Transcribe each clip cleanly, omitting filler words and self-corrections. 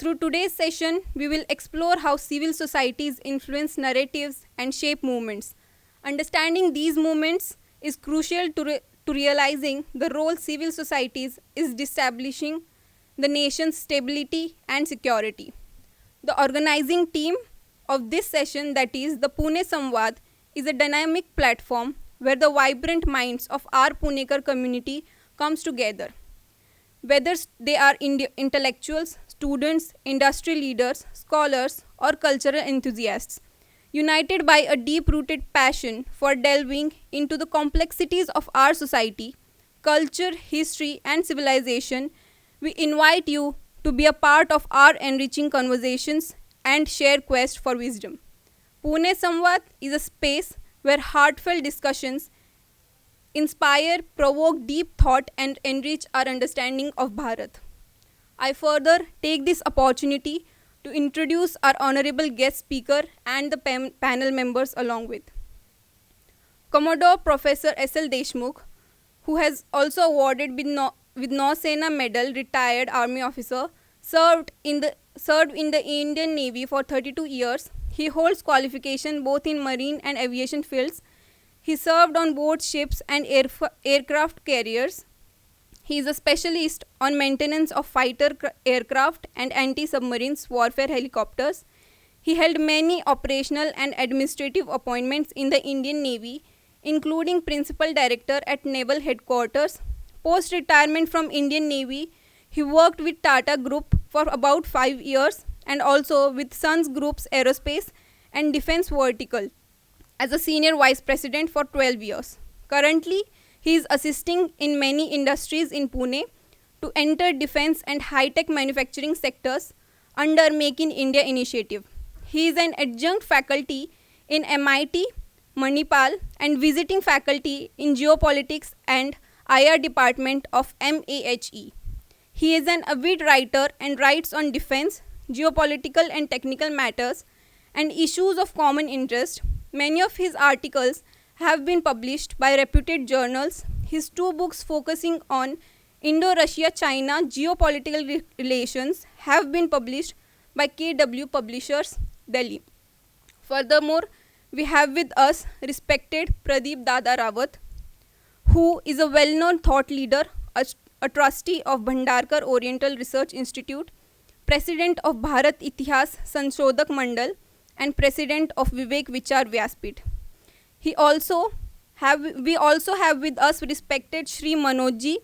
Through today's session, we will explore how civil societies influence narratives and shape movements. Understanding these movements is crucial to realizing the role civil societies is establishing the nation's stability and security. The organizing team of this session, that is the Pune Samvad, is a dynamic platform where the vibrant minds of our Punekar community comes together. Whether they are intellectuals, students, industry leaders, scholars, or cultural enthusiasts, united by a deep rooted passion for delving into the complexities of our society, culture, history, and civilization, we invite you to be a part of our enriching conversations and share quest for wisdom. Pune Samvad is a space where heartfelt discussions inspire, provoke deep thought, and enrich our understanding of Bharat. I further take this opportunity to introduce our honorable guest speaker and the panel members along with Commodore Professor S.L. Deshmukh, who has also awarded with Nausena Medal, retired Army officer, served in the Indian Navy for 32 years. He holds qualification both in marine and aviation fields. He served on board ships and aircraft carriers. He is a specialist on maintenance of fighter aircraft and anti-submarines warfare helicopters. He held many operational and administrative appointments in the Indian Navy, including Principal Director at Naval Headquarters. Post-retirement from Indian Navy, he worked with Tata Group for about 5 years and also with Sons Group's Aerospace and Defense Vertical as a Senior Vice President for 12 years. Currently, he is assisting in many industries in Pune to enter defense and high-tech manufacturing sectors under Make in India initiative. He is an adjunct faculty in MIT, Manipal, and visiting faculty in Geopolitics and IR Department of MAHE. He is an avid writer and writes on defense, geopolitical and technical matters, and issues of common interest. Many of his articles have been published by reputed journals. His 2 books focusing on Indo-Russia-China geopolitical relations have been published by KW Publishers, Delhi. Furthermore, we have with us respected Pradeep Dada Rawat, who is a well-known thought leader, a trustee of Bhandarkar Oriental Research Institute, President of Bharat Itihas Sanshodak Mandal, and President of Vivek Vichar Vyaspit. We also have with us respected Shri Manoj ji,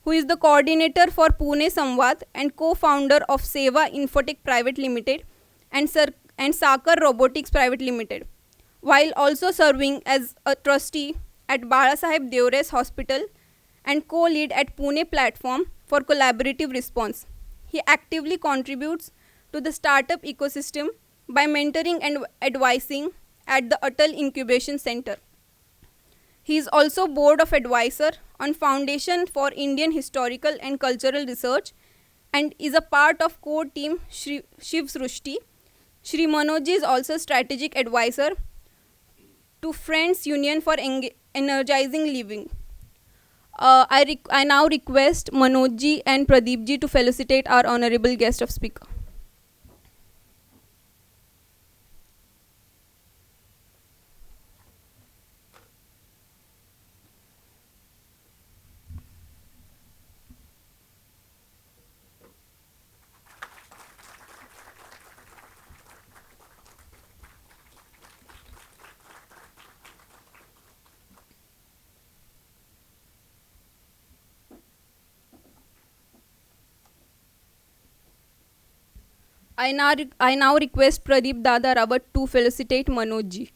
who is the coordinator for Pune Samvad and co-founder of Seva Infotech Private Limited and Sakar Robotics Private Limited, while also serving as a trustee at Balasaheb Devres Hospital and co-lead at Pune Platform for Collaborative Response. He actively contributes to the startup ecosystem by mentoring and advising at the Atal Incubation Center. He is also Board of Advisor on Foundation for Indian Historical and Cultural Research and is a part of core team Shiv Srushti. Shri Manoj is also Strategic Advisor to Friends Union for Energizing Living. I now request Manoj ji and Pradeep ji to felicitate our honorable guest of speaker. I now request Pradeep Dada Rawat to felicitate Manoj ji.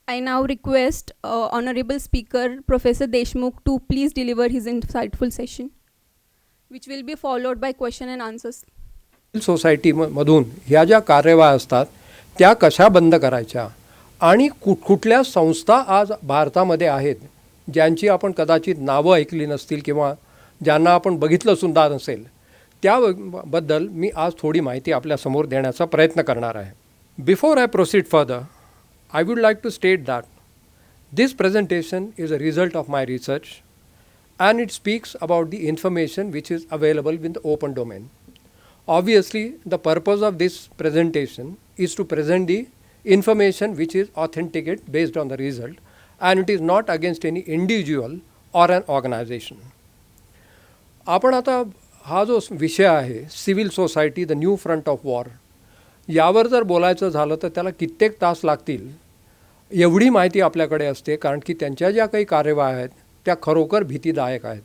I now request Honorable Speaker Professor Deshmukh to please deliver his insightful session, which will be followed by question and answers. सोसायटीमधून ह्या ज्या कार्यवाही असतात त्या कशा बंद करायच्या आणि कुठल्या संस्था आज भारतामध्ये आहेत ज्यांची आपण कदाचित नावं ऐकली नसतील किंवा ज्यांना आपण बघितलं सुद्धा नसेल, त्याबद्दल मी आज थोडी माहिती आपल्यासमोर देण्याचा प्रयत्न करणार आहे. Before I proceed further, I would like to state that this presentation is a result of my research and it speaks about the information which is available in the open domain. Obviously, the purpose of this presentation is to present the information which is authenticate based on the result, and it is not against any individual or an organization. आपण आता हा जो विषय आहे civil society the new front of war, यावर जर बोलायचं झालं तर त्याला कित्येक तास लागतील एवढी माहिती आपल्याकडे असते, कारण की त्यांच्या ज्या काही कार्यवाही आहेत त्या खरोखर भीतीदायक आहेत.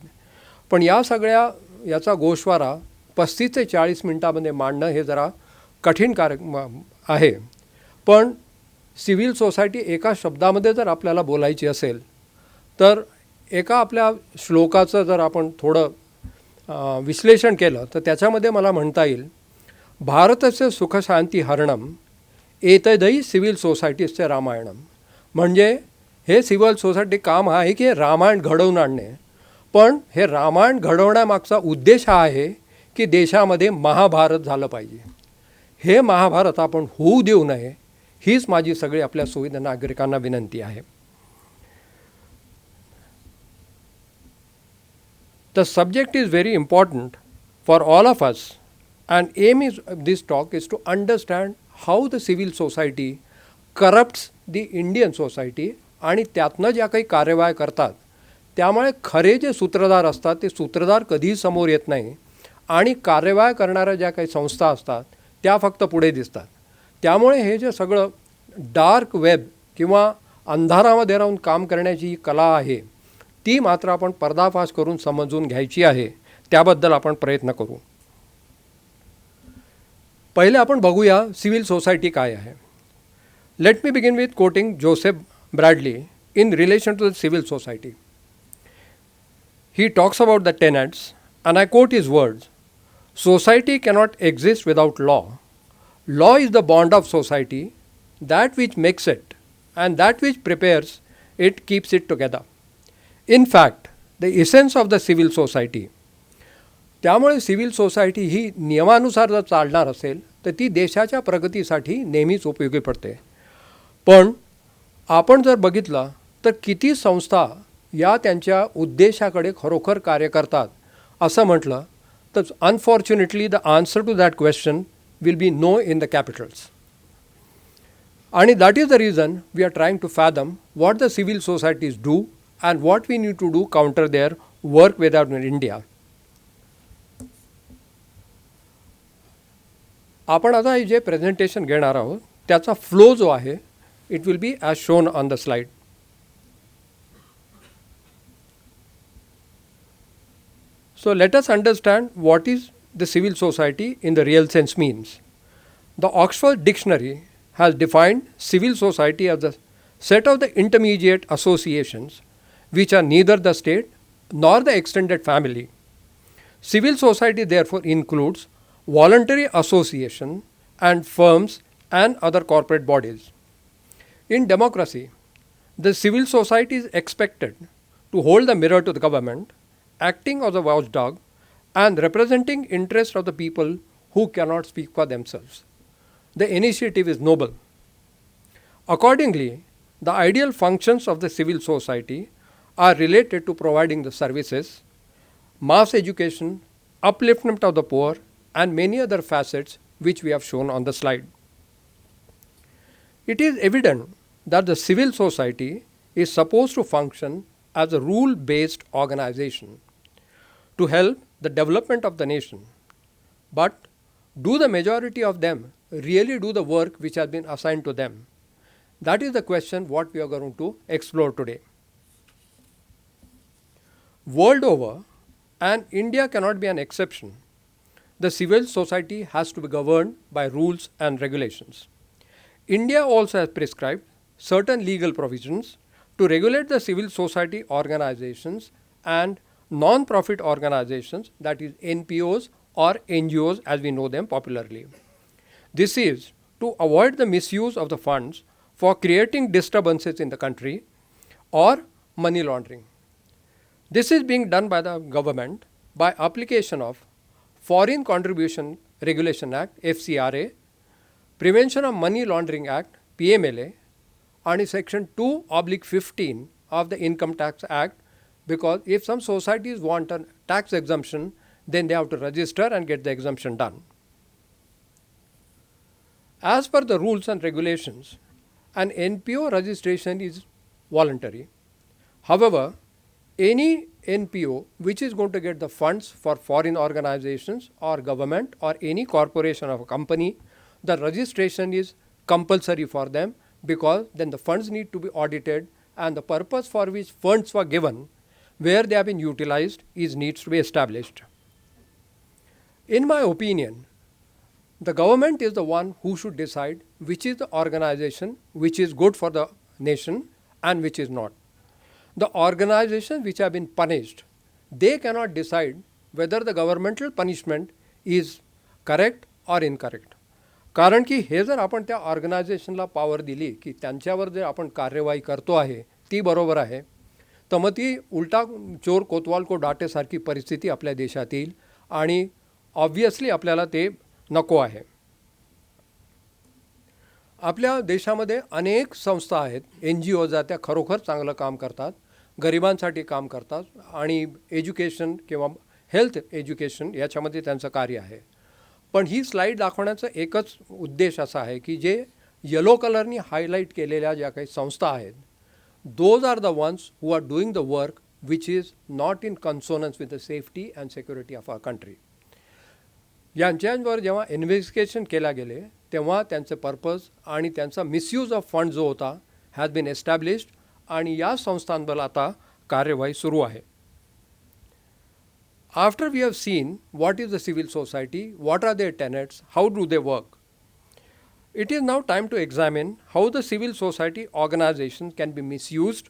पण याचा गोषवारा 35 ते 40 मिनटामध्ये मांडणं हे जरा कठीण कार्य आहे. पण सिव्हिल सोसायटी एका शब्दामध्ये जर आपल्याला बोलायची असेल तर एका आपल्या श्लोकाचं जर आपण थोडं विश्लेषण केलं तर त्याच्यामध्ये मला म्हणता येईल, भारतस्य सुखशांती हरणम एतदै सिव्हिल सोसायटीचे रामायणम. म्हणजे हे सिव्हिल सोसायटी काम आहे की हे रामायण घडवून आणणे, पण हे रामायण घडवण्यामागचा उद्देश हा आहे की देशामध्ये महाभारत झालं पाहिजे. हे महाभारत आपण होऊ देऊ नये, हीच माझी सगळी आपल्या सुविधा नागरिकांना विनंती आहे. The subject is very important for all of us, and aim is this talk is to understand how the civil society corrupts the Indian society, आणि त्यातनं ज्या काही कार्यवाही करतात त्यामुळे खरे जे सूत्रधार असतात ते सूत्रधार कधीही समोर येत नाही, आणि कार्यवाही करणाऱ्या ज्या काही संस्था असतात त्या फक्त पुढे दिसतात. त्यामुळे हे जे सगळं डार्क वेब किंवा अंधारामध्ये राहून काम करण्याची ही कला आहे ती मात्र आपण पर्दाफाश करून समजून घ्यायची आहे. त्याबद्दल आपण प्रयत्न करू. पहिले आपण बघूया सिव्हिल सोसायटी काय आहे. Let me begin with quoting Joseph Bradley in relation to the civil society. He talks about the tenants and I quote his words, "Society cannot exist without law. Law is the bond of society, that which makes it, and that which prepares it keeps it together. In fact, the essence of the civil society." त्यामुळे civil society ही नियमानुसार जर चालणार असेल तर ती देशाच्या प्रगतीसाठी नेहमीच उपयोगी पडते. पण आपण जर बघितलं तर किती संस्था या त्यांच्या उद्देशाकडे खरोखर कार्य करतात असं म्हटलं तर unfortunately the answer to that question will be no in the capitals. आणि that is the reason we are trying to fathom what the civil societies do and what we need to do counter their work without in India. आपण आता जे presentation घेणार आहोत त्याचा flow जो आहे it will be as shown on the slide. So let us understand what is the civil society in the real sense means. The Oxford Dictionary has defined civil society as the set of the intermediate associations which are neither the state nor the extended family. Civil society therefore includes voluntary association and firms and other corporate bodies. In democracy, the civil society is expected to hold the mirror to the government, acting as a watchdog and representing interests of the people who cannot speak for themselves. The initiative is noble. Accordingly, the ideal functions of the civil society are related to providing the services, mass education, upliftment of the poor, and many other facets which we have shown on the slide. It is evident that the civil society is supposed to function as a rule-based organization to help the development of the nation. But do the majority of them really do the work which has been assigned to them? That is the question what we are going to explore today. World over, and India cannot be an exception, the civil society has to be governed by rules and regulations. India also has prescribed certain legal provisions to regulate the civil society organizations and non-profit organizations, that is NPOs or NGOs as we know them popularly. This is to avoid the misuse of the funds for creating disturbances in the country or money laundering. This is being done by the government by application of Foreign Contribution Regulation Act FCRA, Prevention of Money Laundering Act PMLA, and Section 2/15 of the Income Tax Act, because if some societies want a tax exemption, then they have to register and get the exemption done. As per the rules and regulations, an NPO registration is voluntary. However, any NPO which is going to get the funds for foreign organizations or government or any corporation or company, the registration is compulsory for them, because then the funds need to be audited and the purpose for which funds were given, where they have been utilized, needs to be established. In my opinion, the government is the one who should decide which is the organization which is good for the nation and which is not. The organizations which have been punished, they cannot decide whether the governmental punishment is correct or incorrect. कारण की हे जर आपण त्या ऑर्गनायझेशनला power दिली की त्यांच्यावर जे आपण कार्यवाही करतो आहे ती बरोबर आहे, तर मग ती उलटा चोर कोतवाल को डाटेसारखी परिस्थिती आपल्या देशात येईल आणि ऑब्व्हियसली आपल्याला ते नको आहे. आपल्या देशामध्ये अनेक संस्था आहेत, NGOज आहेत, त्या खरोखर चांगलं काम करतात, गरिबांसाठी काम करतात आणि एज्युकेशन किंवा हेल्थ एज्युकेशन याच्यामध्ये त्यांचं कार्य आहे. पण ही स्लाईड दाखवण्याचा एकच उद्देश असा आहे की जे येलो कलरनी हायलाईट केलेल्या ज्या काही संस्था आहेत, those are the ones who are doing the work which is not in consonance with the safety and security of our country. यांच्यावर जेव्हा इन्व्हेस्टिगेशन केल्या गेले तेव्हा त्यांचे पर्पज आणि त्यांचा मिसयूज ऑफ फंड जो होता हॅज बीन एस्टॅब्लिश्ड आणि या संस्थांवर आता कार्यवाही सुरू आहे. After we have seen what is the civil society, what are their tenets, how do they work, it is now time to examine how the civil society organizations can be misused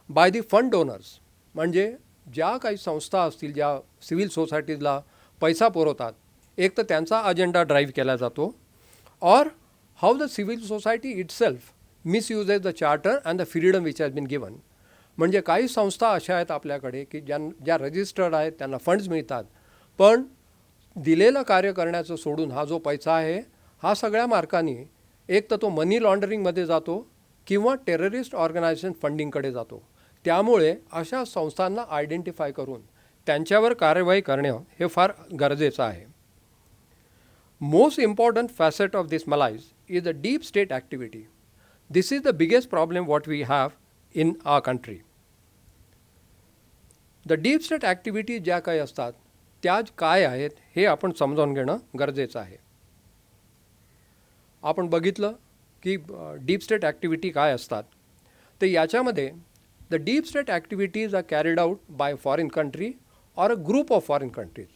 by the fund donors. म्हणजे ज्या काही संस्था असतील ज्या civil सोसायटीजला पैसा पुरवतात, एक तर त्यांचा अजेंडा ड्राईव्ह केला जातो, और how the civil society itself misuses the charter and the freedom which has been given. म्हणजे काही संस्था अशा आहेत आपल्याकडे की ज्या रजिस्टर्ड आहेत, त्यांना फंड्स मिळतात, पण दिलेलं कार्य करण्याचं सोडून हा जो पैसा आहे हा सगळ्या मार्गाने एक तर तो मनी लॉन्ड्रिंगमध्ये जातो किंवा टेररिस्ट ऑर्गनायझेशन फंडिंगकडे जातो. त्यामुळे अशा संस्थांना आयडेंटिफाय करून त्यांच्यावर कार्यवाही करणं हे फार गरजेचं आहे. Most important facet of this malaise is the deep state activity. This is the biggest problem what we have in our country. The deep state activities ज्या काही असतात त्या काय आहेत हे आपण समजावून घेणं गरजेचं आहे. आपण बघितलं की डीप स्टेट ॲक्टिव्हिटी काय असतात, तर याच्यामध्ये the deep state activities are carried out by foreign country or a group of foreign countries.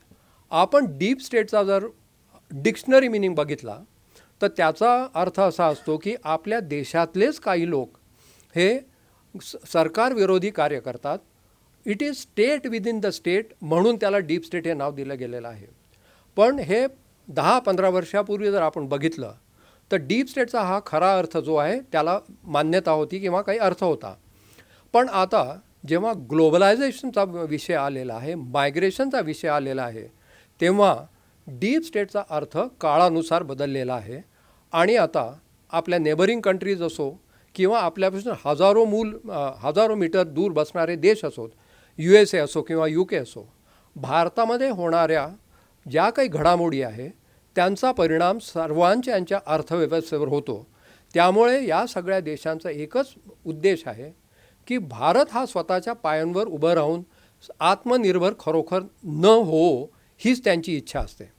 आपण डीप स्टेटचा जर डिक्शनरी मिनिंग बघितला तर त्याचा अर्थ असा असतो की आपल्या देशातलेच काही लोक हे सरकार विरोधी कार्य करतात. It is state within the state म्हणून त्याला डीप स्टेट हे नाव दिलं गेलेलं आहे. पण हे 10-15 वर्षापूर्वी जर आपण बघितलं तर डीप स्टेटचा हा खरा अर्थ जो आहे त्याला मान्यता होती किंवा काही अर्थ होता. पण आता जेव्हा ग्लोबलायझेशनचा विषय आलेला आहे, मायग्रेशनचा विषय आलेला आहे, तेव्हा डीप स्टेटचा अर्थ काळानुसार बदललेला आहे. आणि आता आपल्या नेबरिंग कंट्रीज असो किंवा आपल्यापासून हजारो मीटर दूर बसणारे देश असोत, USA असो किंवा UK असो, भारतामध्ये होणाऱ्या ज्या काही घडामोडी आहे त्यांचा परिणाम सर्वांच्या अर्थव्यवस्थेवर होतो. त्यामुळे या सगळ्या देशांचा एकच उद्देश आहे की भारत हा स्वतःच्या पायांवर उभं राहून आत्मनिर्भर खरोखर न हो, हीच त्यांची इच्छा असते.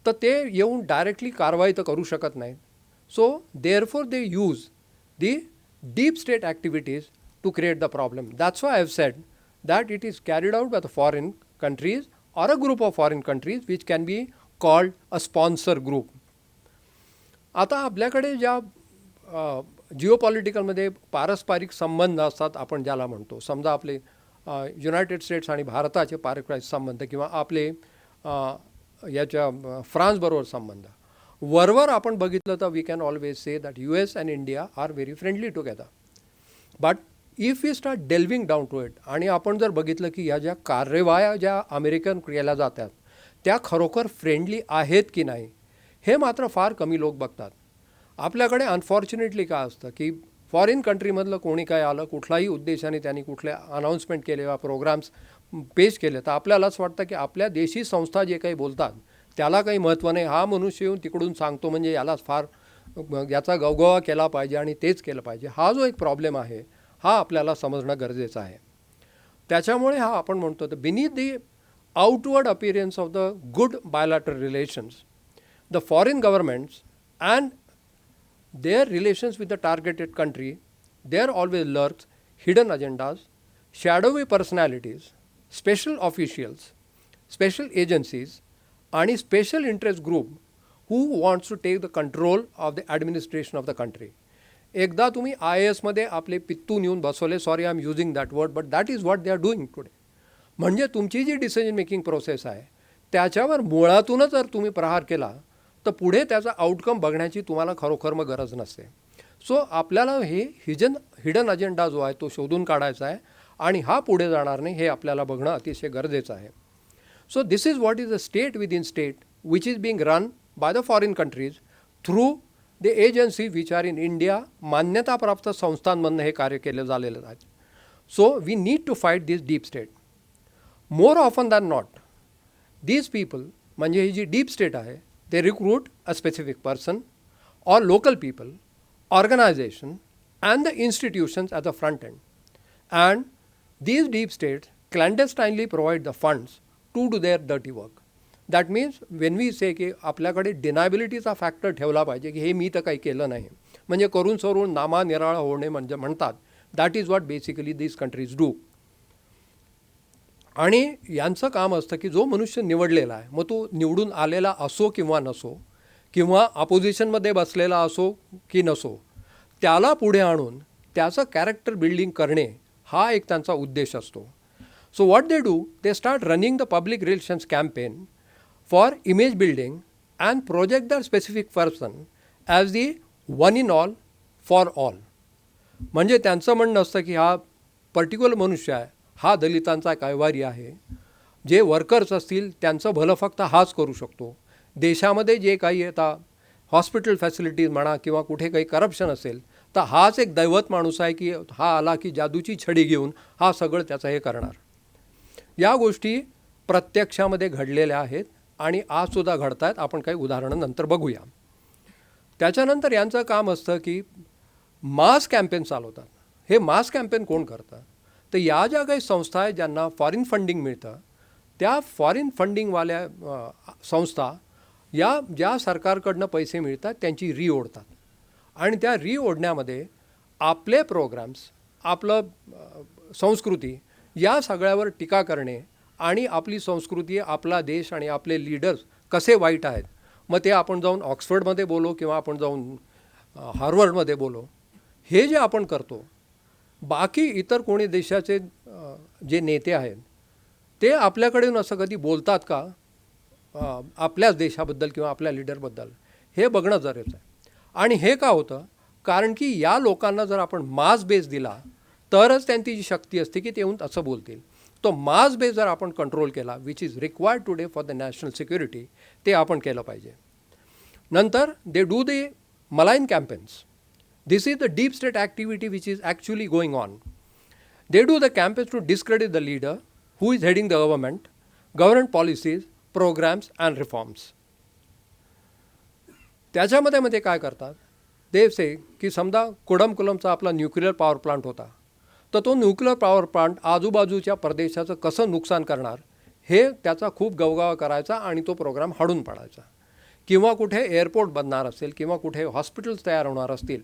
तर ते येऊन डायरेक्टली कारवाई तर करू शकत नाहीत. So therefore they use the deep state activities to create the problem. That's why I have said that it is carried out by the foreign countries or a group of foreign countries which can be called a sponsor group. आता आपल्याकडे ज्या जिओपॉलिटिकलमध्ये पारस्परिक संबंध असतात आपण ज्याला म्हणतो, समजा आपले युनायटेड स्टेट्स आणि भारताचे पारस्परिक संबंध किंवा आपले याच्या फ्रान्सबरोबर संबंध, वरवर आपण बघितलं तर we can always say that US and India are very friendly together. But if we start delving down to it आणि आपण जर बघितलं की या ज्या कार्यवाया ज्या अमेरिकन केल्या जातात त्या खरोखर फ्रेंडली आहेत की नाही हे मात्र फार कमी लोक बघतात. आपल्याकडे अनफॉर्च्युनेटली काय असतं की फॉरेन कंट्रीमधलं कोणी काय आलं, कुठलाही उद्देशाने त्यांनी कुठले अनाऊन्समेंट केले वा प्रोग्राम्स पेश केले तर आपल्याला असं वाटतं की आपल्या देशी संस्था जे काही बोलतात त्याला काही महत्त्व नाही, हा मनुष्य येऊन तिकडून सांगतो म्हणजे यालाच फार याचा गवगवा केला पाहिजे आणि तेच केलं पाहिजे. हा जो एक प्रॉब्लेम आहे हा आपल्याला समजणं गरजेचं आहे. त्याच्यामुळे हा आपण म्हणतो तर beneath the outward appearance of the good bilateral relations, the foreign governments and their relations with the targeted country, there always lurks hidden agendas, shadowy personalities, special officials, special agencies, आणि special interest group who wants to take the control of the administration of the country. एकदा तुम्ही IASमध्ये आपले पित्तून येऊन बसवले, sorry I am using that word but that is what they are doing today. म्हणजे तुमची जी decision making process आहे त्याच्यावर मुळातूनच जर तुम्ही प्रहार केला तर पुढे त्याचा आउटकम बघण्याची तुम्हाला खरोखर मग गरज नसते. सो आपल्याला हे हिडन अजेंडा जो आहे तो शोधून काढायचा आहे आणि हा पुढे जाणार नाही हे आपल्याला बघणं अतिशय गरजेचं आहे. So this is what is a state within state which is being run by the foreign countries through the agency which are in India. मान्यताप्राप्त संस्थांमधनं हे कार्य केले झालेलं आहे. So we need to fight this deep state. More often than not these people म्हणजे ही जी डीप स्टेट आहे ते recruit a specific person or local people, organization and the institutions at the front end. And these deep states clandestinely provide the funds to do their dirty work. That means when we say की आपल्याकडे डिनायबिलिटीचा factor ठेवला पाहिजे की हे मी तर काही केलं नाही म्हणजे करून सरून नामा निराळा होणे म्हणजे म्हणतात that is what basically these countries do. आणि यांचं काम असतं की जो मनुष्य निवडलेला आहे मग तो निवडून आलेला असो किंवा नसो किंवा अपोजिशनमध्ये बसलेला असो की नसो त्याला पुढे आणून त्याचं कॅरेक्टर बिल्डिंग करणे हा एक त्यांचा उद्देश असतो. So what they do they start running the public relations campaign for image building and project the specific person as the one in all for all. म्हणजे त्यांचं म्हणणं असतं की हा पर्टिक्युलर मनुष्य आहे हा दलितांचा कैवारी आहे, जे वर्कर्स असतील त्यांचं भलं फक्त हाच करू शकतो. देशामध्ये जे काही आता हॉस्पिटल फॅसिलिटीज म्हणा किंवा कुठे काही करप्शन असेल तर हाच एक दैवत माणूस आहे की हा आला की जादूची छडी घेऊन हा सगळं त्याचं हे करणार. या गोष्टी प्रत्यक्षामध्ये घडलेल्या आहेत आणि आजसुद्धा घडत आहेत. आपण काही उदाहरणं नंतर बघूया. त्याच्यानंतर यांचं काम असतं की मास कॅम्पेन चालवतात. हे मास कॅम्पेन कोण करतं तर या ज्या काही संस्था आहेत ज्यांना फॉरेन फंडिंग मिळतं त्या फॉरेन फंडिंगवाल्या संस्था या ज्या सरकारकडनं पैसे मिळतात त्यांची ओढतात आणि त्या ओढण्यामध्ये आपले प्रोग्राम्स आपलं संस्कृती या सगळ्यावर टीका करणे आणि आपली संस्कृती आपला देश आणि आपले लीडर्स कसे वाईट आहेत मग ते आपण जाऊन ऑक्सफर्डमध्ये बोलो किंवा आपण जाऊन हार्वर्डमध्ये बोलो हे जे आपण करतो बाकी इतर कोणी देशाचे जे नेते आहेत ते आपल्याकडून असं कधी बोलतात का आपल्याच देशाबद्दल किंवा आपल्या लीडरबद्दल हे बघणं गरजेचं आहे. आणि हे का होतं कारण की या लोकांना जर आपण मास बेस दिला तरच त्यांची जी शक्ती असते की ते येऊन असं बोलतील. तो मास बेस जर आपण कंट्रोल केला which is required today for the national security ते आपण केलं पाहिजे. नंतर they do the malign campaigns. This is the deep state activity which is actually going on. They do the campaigns to discredit the leader who is heading the government policies, programs and reforms. त्याच्यामध्ये काय करतात ते से की समजा कोडमकुलमचा आपला nuclear power plant होता तर तो न्यूक्लिअर पॉवर प्लांट आजूबाजूच्या प्रदेशाचं कसं नुकसान करणार हे त्याचा खूप गवगावा करायचा आणि तो प्रोग्राम हाडून पाडायचा. किंवा कुठे एअरपोर्ट बनणार असेल किंवा कुठे हॉस्पिटल्स तयार होणार असतील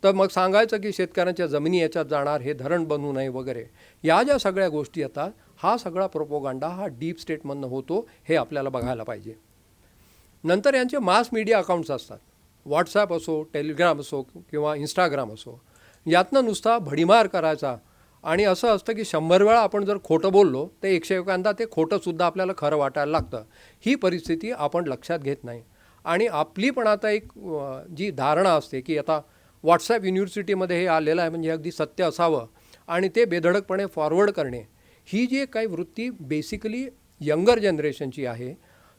तर मग सांगायचं की शेतकऱ्यांच्या जमिनी याच्यात जाणार हे धरण बनवू नये वगैरे. या ज्या सगळ्या गोष्टी येतात हा सगळा प्रोपोगंडा हा डीप स्टेटमधनं होतो हे आपल्याला बघायला पाहिजे. नंतर यांचे मास मीडिया अकाउंट्स असतात. व्हॉट्सॲप असो, टेलिग्राम असो किंवा इंस्टाग्राम असो. यातनं नुसता भडीमार करायचा आणि असं असतं की 100 वेळा आपण जर खोटं बोललो तर 101दा ते खोटंसुद्धा आपल्याला खरं वाटायला लागतं. ही परिस्थिती आपण लक्षात घेत नाही. आणि आपली पण आता एक जी धारणा असते की आता व्हॉट्सॲप युनिव्हर्सिटीमध्ये हे आलेलं आहे म्हणजे अगदी सत्य असावं आणि ते बेधडकपणे फॉरवर्ड करणे ही जी काही वृत्ती बेसिकली यंगर जनरेशनची आहे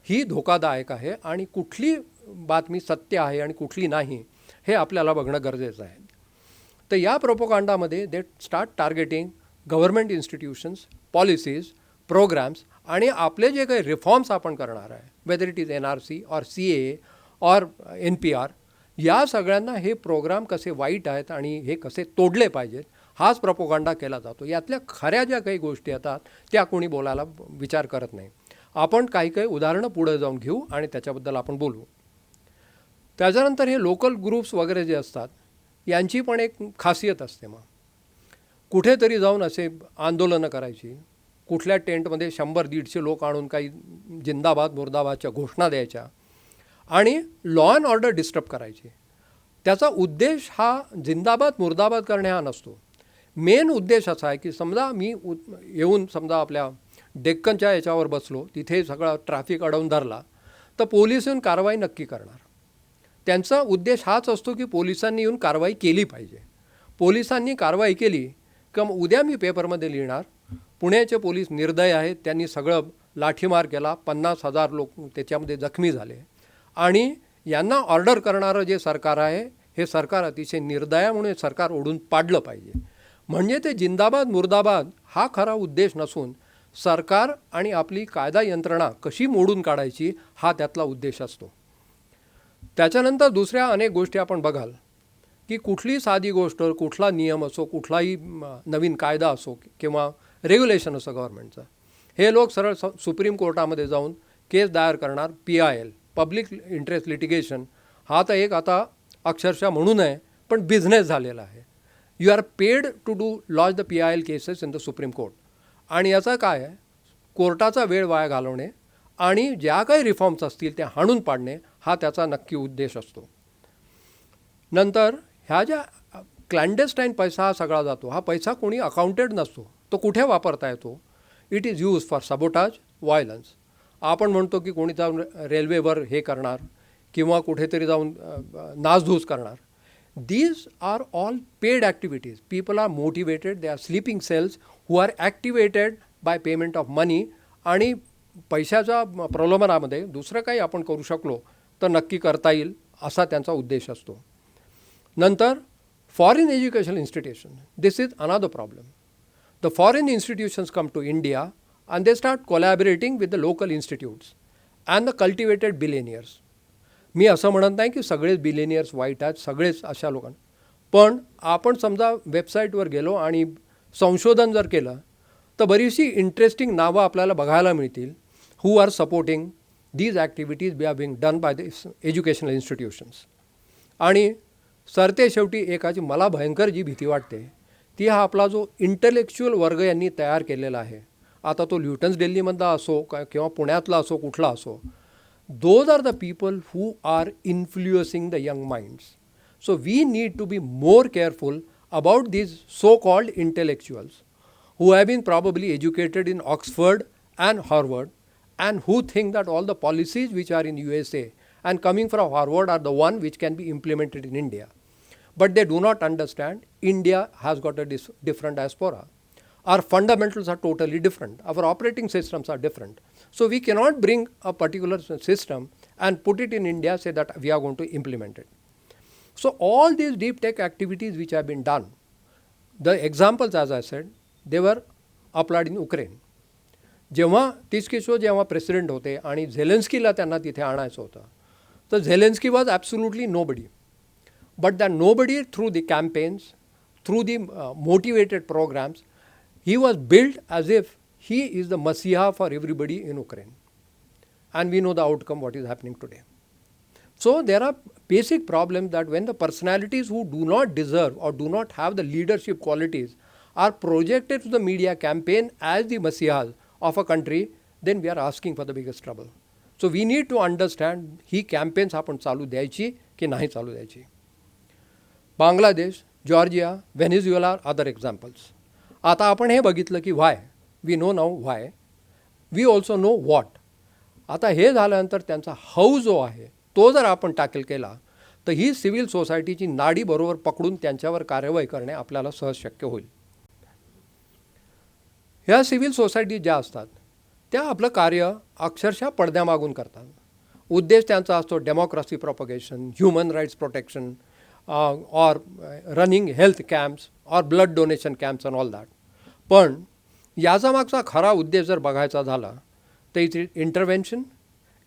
ही धोकादायक आहे आणि कुठली बातमी सत्य आहे आणि कुठली नाही हे आपल्याला बघणं गरजेचं आहे. तर या प्रोपोकांडामध्ये they start targeting government institutions, policies, programs आणि आपले जे काही रिफॉर्म्स आपण करणार आहे, वेदर इट इज NRC और CAA और NPR, या सगळ्यांना हे प्रोग्राम कसे वाईट आहेत आणि हे कसे तोडले पाहिजेत हाच प्रोपोगंडा केला जातो. यातल्या खऱ्या ज्या काही गोष्टी येतात त्या कोणी बोलायला विचार करत नाही. आपण काही काही उदाहरणं पुढे जाऊन घेऊ आणि त्याच्याबद्दल आपण बोलू. त्याच्यानंतर हे लोकल ग्रुप्स वगैरे जे असतात यांची पण एक खासियत असते. मग कुठेतरी जाऊन असे आंदोलनं करायची, कुठल्या टेंटमध्ये 100-150 लोक आणून काही जिंदाबाद मुर्दाबादच्या घोषणा द्यायच्या आणि लॉ अँड ऑर्डर डिस्टर्ब करायची. त्याचा उद्देश हा जिंदाबाद मुर्दाबाद करणे हा नसतो. मेन उद्देश असा आहे की समजा मी येऊन समजा आपल्या डेक्कनच्या याच्यावर बसलो, तिथे सगळं ट्रॅफिक अडवून धरला, तर पोलीस येऊन कारवाई नक्की करणार. त्यांचा उद्देश हाच असतो की पोलिसांनी येऊन कारवाई केली पाहिजे. पोलिसांनी कारवाई केली की मग उद्या मी पेपरमध्ये लिहिणार पुण्याचे पोलीस निर्दय आहेत, त्यांनी सगळं लाठीमार केला, 50,000 लोक त्याच्यामध्ये जखमी झाले आणि यांना ऑर्डर करणारं जे सरकार आहे हे सरकार अतिशय निर्दय म्हणून सरकार ओढून पाडलं पाहिजे. म्हणजे ते जिंदाबाद मुर्दाबाद हा खरा उद्देश नसून सरकार आणि आपली कायदा यंत्रणा कशी मोडून काढायची हा त्यातला उद्देश असतो. त्याच्यानंतर दुसऱ्या अनेक गोष्टी आपण बघाल की कुठली साधी गोष्ट, कुठला नियम असो, कुठलाही नवीन कायदा असो किंवा रेग्युलेशन असो गव्हर्नमेंटचं, हे लोक सरळ सुप्रीम कोर्टामध्ये जाऊन केस दायर करणार. PIL, पब्लिक इंटरेस्ट लिटिगेशन, हा तर एक आता अक्षरशः म्हणू नये पण बिझनेस झालेला आहे. You are paid to do lodge the PIL cases in the supreme court. आणि याचा काय आहे, कोर्टाचा वेळ वाया घालवणे आणि ज्या काही रिफॉर्म्स असतील त्या हाणून पाडणे हा त्याचा नक्की उद्देश असतो. नंतर ह्या ज्या क्लँडेस्टाईन पैसा हा सगळा जातो, हा पैसा कोणी अकाउंटेड नसतो. तो कुठे वापरता येतो? It is use for sabotage, violence. आपण म्हणतो की कोणी जाऊन रेल्वेवर हे करणार किंवा कुठेतरी जाऊन नासधूस करणार. These are all paid activities. People are motivated. They are sleeping cells who are activated by payment of money. आणि पैशाच्या प्रलोभनामध्ये दुसरं काही आपण करू शकलो तर नक्की करता येईल असा त्यांचा उद्देश असतो. नंतर foreign education institution. This is another problem. The foreign institutions come to India and they start collaborating with the local institutes and the cultivated billionaires. मी असं म्हणत नाही की सगळेच बिलियनियर्स वाईट आहेत, सगळेच अशा लोकांना, पण आपण समजा वेबसाईटवर गेलो आणि संशोधन जर केलं तर बरीचशी इंटरेस्टिंग नावं आपल्याला बघायला मिळतील who are supporting these activities be are being done by the educational institutions. आणि सरते शेवटी एकाची मला भयंकर जी भीती वाटते ती हा आपला जो इंटलेक्च्युअल वर्ग यांनी तयार केलेला आहे, आता तो ल्युटन्स दिल्लीमधला असो किंवा पुण्यातला असो कुठला असो, those are the people who are influencing the young minds. So we need to be more careful about these so-called intellectuals who have been probably educated in Oxford and Harvard and who think that all the policies which are in USA and coming from Harvard are the one which can be implemented in India. But they do not understand India has got a different diaspora. Our fundamentals are totally different. Our operating systems are different. So we cannot bring a particular system and put it in India, say that we are going to implement it. So all these deep tech activities which have been done, the examples as I said, they were applied in Ukraine. जेव्हा तिसकिशो जेव्हा president होते आणि झेलेन्स्कीला त्यांना तिथे आणायचं होतं, तर Zelensky was absolutely nobody. But that nobody through the campaigns, through the motivated programs, he was built as if he is the Messiah for everybody in Ukraine. And we know the outcome what is happening today. So there are basic problems that when the personalities who do not deserve or do not have the leadership qualities are projected to the media campaign as the Messiahs of a country, then we are asking for the biggest trouble. So we need to understand ही campaigns आपण चालू द्यायची की नाही चालू द्यायची. Bangladesh, Georgia, Venezuela are other examples. आता आपण हे बघितलं की why, we know now why, we also know what. आता हे झाल्यानंतर त्यांचा हाऊ जो आहे तो जर आपण टॅकल केला तर ही सिव्हिल सोसायटीची नाडी बरोबर पकडून त्यांच्यावर कार्यवाही करणे आपल्याला सहज शक्य होईल. ह्या सिव्हिल सोसायटी ज्या असतात त्या आपलं कार्य अक्षरशः पडद्यामागून करतात. उद्देश त्यांचा असतो democracy propagation, human rights protection, or running health camps or blood donation camps and all that. पण याचा मागचा खरा उद्देश जर बघायचा झाला तर it is intervention,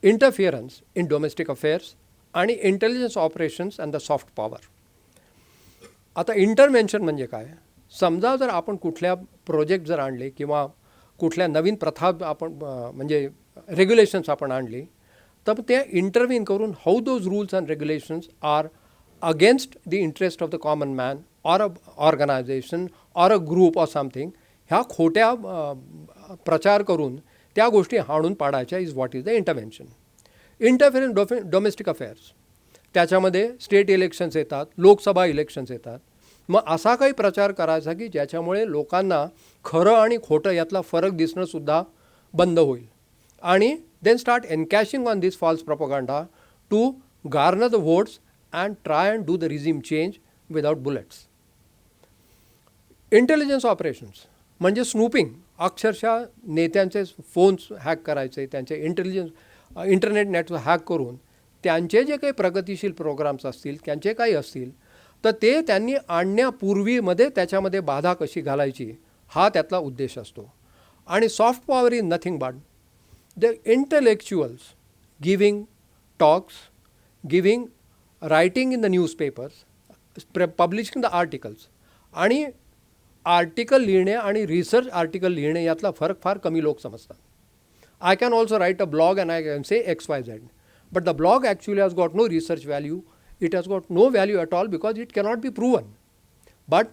interference in domestic affairs आणि intelligence operations and the soft power. आता इंटरव्हेन्शन म्हणजे काय? समजा जर आपण कुठल्या प्रोजेक्ट जर आणले किंवा कुठल्या नवीन प्रथा आपण म्हणजे रेग्युलेशन्स आपण आणली, तर ते इंटरव्हीन करून how those rules and regulations are against the interest of the common man or a organisation or a group or something, ह्या खोट्या प्रचार करून त्या गोष्टी हाणून पाडायच्या is what is the intervention. Interference domestic affairs, त्याच्यामध्ये स्टेट इलेक्शन्स येतात, लोकसभा इलेक्शन्स येतात. मग असा काही प्रचार करायचा की ज्याच्यामुळे लोकांना खरं आणि खोटं यातला फरक दिसणंसुद्धा बंद होईल. आणि then start encashing on this false propaganda to garner the votes and try and do the regime change without bullets. Intelligence operations म्हणजे स्नूपिंग, अक्षरशः नेत्यांचे फोन्स हॅक करायचे, त्यांचे इंटरनेट नेटवर्क हॅक करून त्यांचे जे काही प्रगतिशील प्रोग्राम्स असतील, त्यांचे काही असतील, तर ते त्यांनी आणण्यापूर्वीमध्ये त्याच्यामध्ये बाधा कशी घालायची हा त्यातला उद्देश असतो. आणि soft power is nothing but the intellectuals giving talks, giving writing in the newspapers, publishing the articles. आणि आर्टिकल लिहिणे आणि रिसर्च आर्टिकल लिहिणे यातला फरक फार कमी लोक समजतात. I can also write a blog and I can say XYZ. But the blog actually has got no research value. It has got no value at all because it cannot be proven. But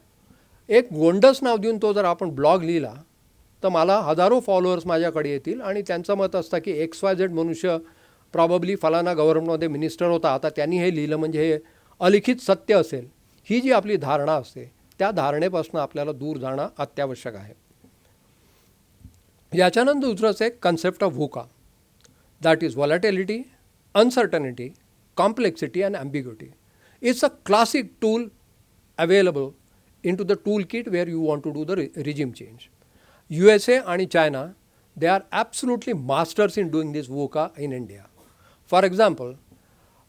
एक गोंडस नाव देऊन तो जर आपण blog लिहिला तर मला हजारो फॉलोअर्स माझ्याकडे येतील आणि त्यांचं मत असतं की XYZ मनुष्य प्रॉबब्ली फलाना गव्हर्नमेंटमध्ये मिनिस्टर होता, आता त्यांनी हे लिहिलं म्हणजे हे अलिखित सत्य असेल. ही जी आपली धारणा असते त्या धारणेपासून आपल्याला दूर जाणं अत्यावश्यक आहे. याच्यानंतर दुसरंच एक concept of VUCA, that is volatility, uncertainty, complexity and ambiguity. It's a classic tool available in to the tool kit where you want to do the regime change. USA आणि China they are absolutely masters in doing this VUCA in India. For example,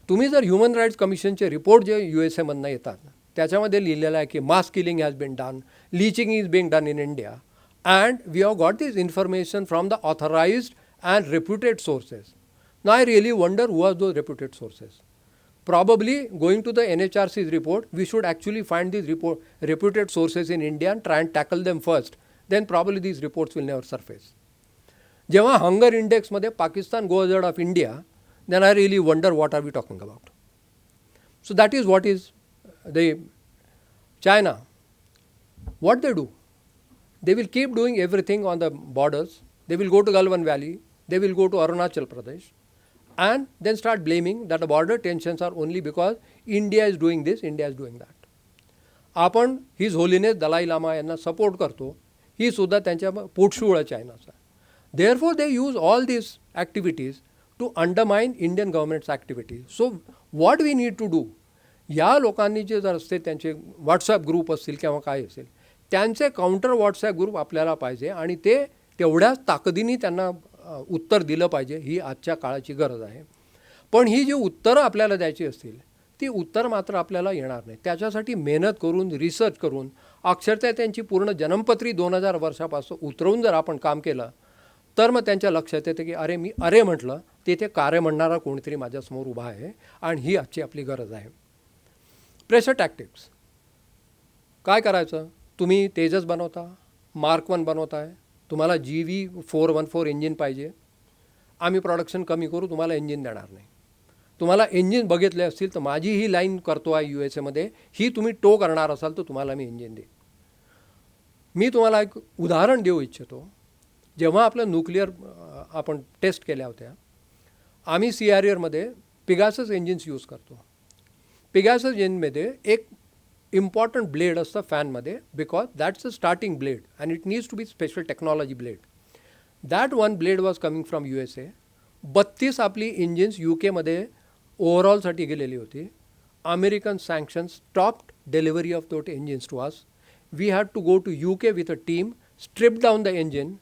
तुम्ही जर human rights कमिशनचे report जे USAमधनं येतात त्याच्यामध्ये लिहिलेलं आहे की mass killing has been done, lynching is being done in India. And we have got this information from the authorized and reputed sources. Now I really wonder who are those reputed sources. Probably going to the NHRC's report, we should actually find these reputed sources in India and try and tackle them first. Then probably these reports will never surface. जेव्हा hunger इंडेक्समध्ये Pakistan goes ahead of India, then I really wonder what are we talking about. So that is what is the China. What they do? They will keep doing everything on the borders. They will go to Galwan Valley. They will go to Arunachal Pradesh and then start blaming that the border tensions are only because India is doing this, India is doing that. आपण His Holiness Dalai Lama यांना support करतो, ही सुद्धा त्यांच्या पोटशुळ चायनाचा. Therefore they use all these activities to undermine Indian government's activities. So what we need to do, या लोकांनी जे जर असते त्यांचे व्हॉट्सॲप ग्रुप असतील किंवा काय असेल त्यांचे काउंटर व्हॉट्सॲप ग्रुप आपल्याला पाहिजे आणि ते तेवढ्याच ताकदीने त्यांना उत्तर दिलं पाहिजे. ही आजच्या काळाची गरज आहे. पण ही जी उत्तरं आपल्याला द्यायची असतील ती उत्तर मात्र आपल्याला येणार नाही. त्याच्यासाठी मेहनत करून, रिसर्च करून, अक्षरशः त्यांची पूर्ण जन्मपत्री 2000 वर्षापासून उतरवून जर आपण काम केलं तर मग त्यांच्या लक्षात येते की अरे मी अरे म्हटलं तिथे कार्य म्हणणारा कोणीतरी माझ्यासमोर उभा आहे आणि ही आजची आपली गरज आहे. प्रेशर टॅक्टिक्स काय करायचं? तुम्ही तेजस बनवता, मार्क 1 बनवताय, तुम्हाला GV414 इंजिन पाहिजे, आम्ही प्रोडक्शन कमी करू, तुम्हाला इंजिन देणार नाही. तुम्हाला इंजिन बघितले असतील तर माझी ही लाईन करतो आहे USAमध्ये, ही तुम्ही टो करणार असाल तर तुम्हाला मी इंजिन देईन. मी तुम्हाला एक उदाहरण देऊ इच्छितो. जेव्हा आपलं न्यूक्लिअर आपण टेस्ट केल्या होत्या, आम्ही CRRमध्ये पिगासस इंजिन्स यूज करतो. पिगासस इंजिनमध्ये एक इम्पॉर्टंट ब्लेड असतं फॅनमध्ये because that's a starting blade and it needs to be special technology blade. That one blade was coming from USA. 32 आपली इंजिन्स UKमध्ये ओव्हरऑलसाठी गेलेली होती. American sanctions stopped delivery of that engines to us. We had to go to UK with a team, strip down the engine,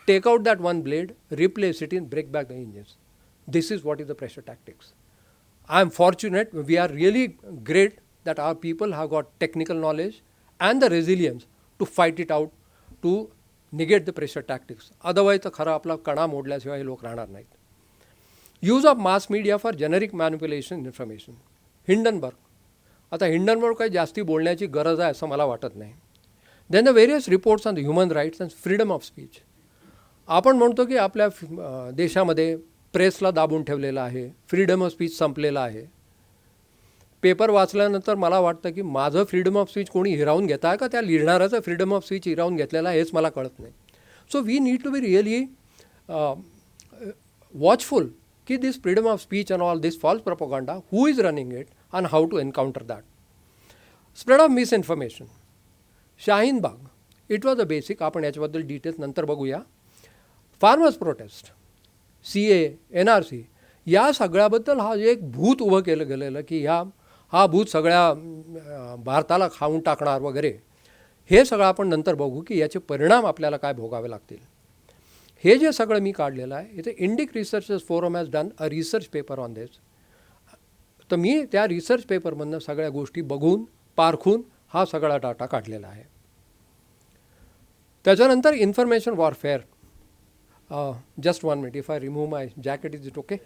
take out that one blade, replace it, and break back the engines. This is what is the pressure tactics. I am fortunate, we are really great that our people have got technical knowledge and the resilience to fight it out, to negate the pressure tactics. Otherwise तर खरा आपला कणा मोडल्याशिवाय हे लोक राहणार नाहीत. Use of mass media for generic manipulation information. Hindenburg. आता Hindenburg काही जास्ती बोलण्याची गरज आहे असं मला वाटत नाही. Then the various reports on the human rights and freedom of speech. आपण म्हणतो की आपल्या देशामध्ये प्रेसला दाबून ठेवलेलं आहे, फ्रीडम ऑफ स्पीच संपलेला आहे. पेपर वाचल्यानंतर मला वाटतं की माझं फ्रीडम ऑफ स्पीच कोणी हिरावून घेत आहे का त्या लिहिणाऱ्याचं फ्रीडम ऑफ स्पीच हिरावून घेतलेलं आहे हेच मला कळत नाही. So we need to be really watchful की this freedom of speech and all this false propaganda, who is running it and how to encounter that. Spread of misinformation. Shaheen Bagh, it was a basic. आपण याच्याबद्दल details नंतर बघूया. Farmers protest, CA, NRC या सगळ्याबद्दल हा एक भूत उभं केलं गेलेलं की हा भूत सगळ्या भारताला खाऊन टाकणार वगैरे. हे सगळं आपण नंतर बघू की याचे परिणाम आपल्याला काय भोगावे लागतील. हे जे सगळं मी काढलेलं आहे इथे Indic researchers forum has done a research paper on this. तर मी त्या रिसर्च पेपरमधनं सगळ्या गोष्टी बघून पारखून हा सगळा डाटा काढलेला आहे. त्याच्यानंतर information warfare. Just 1 minute, if I remove my jacket, is it okay?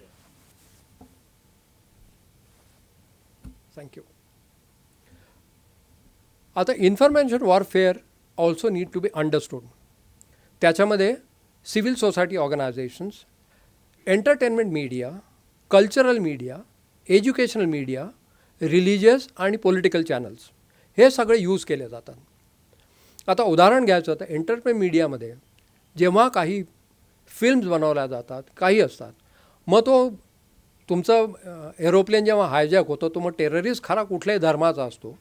Thank you. आता information warfare also need to be understood. त्याच्यामध्ये civil society organisations, entertainment media, cultural media, educational media, religious आणि political channels हे सगळे use केले जातात. आता उदाहरण घ्यायचं तर एंटरटेनमेंट मीडियामध्ये जेव्हा काही फिल्म्स बनवल्या जातात, काही असतात, मग तो तुमचं एरोप्लेन जेव्हा हायजॅक होतो तो मग टेररिस्ट खरा कुठल्याही धर्माचा असतो,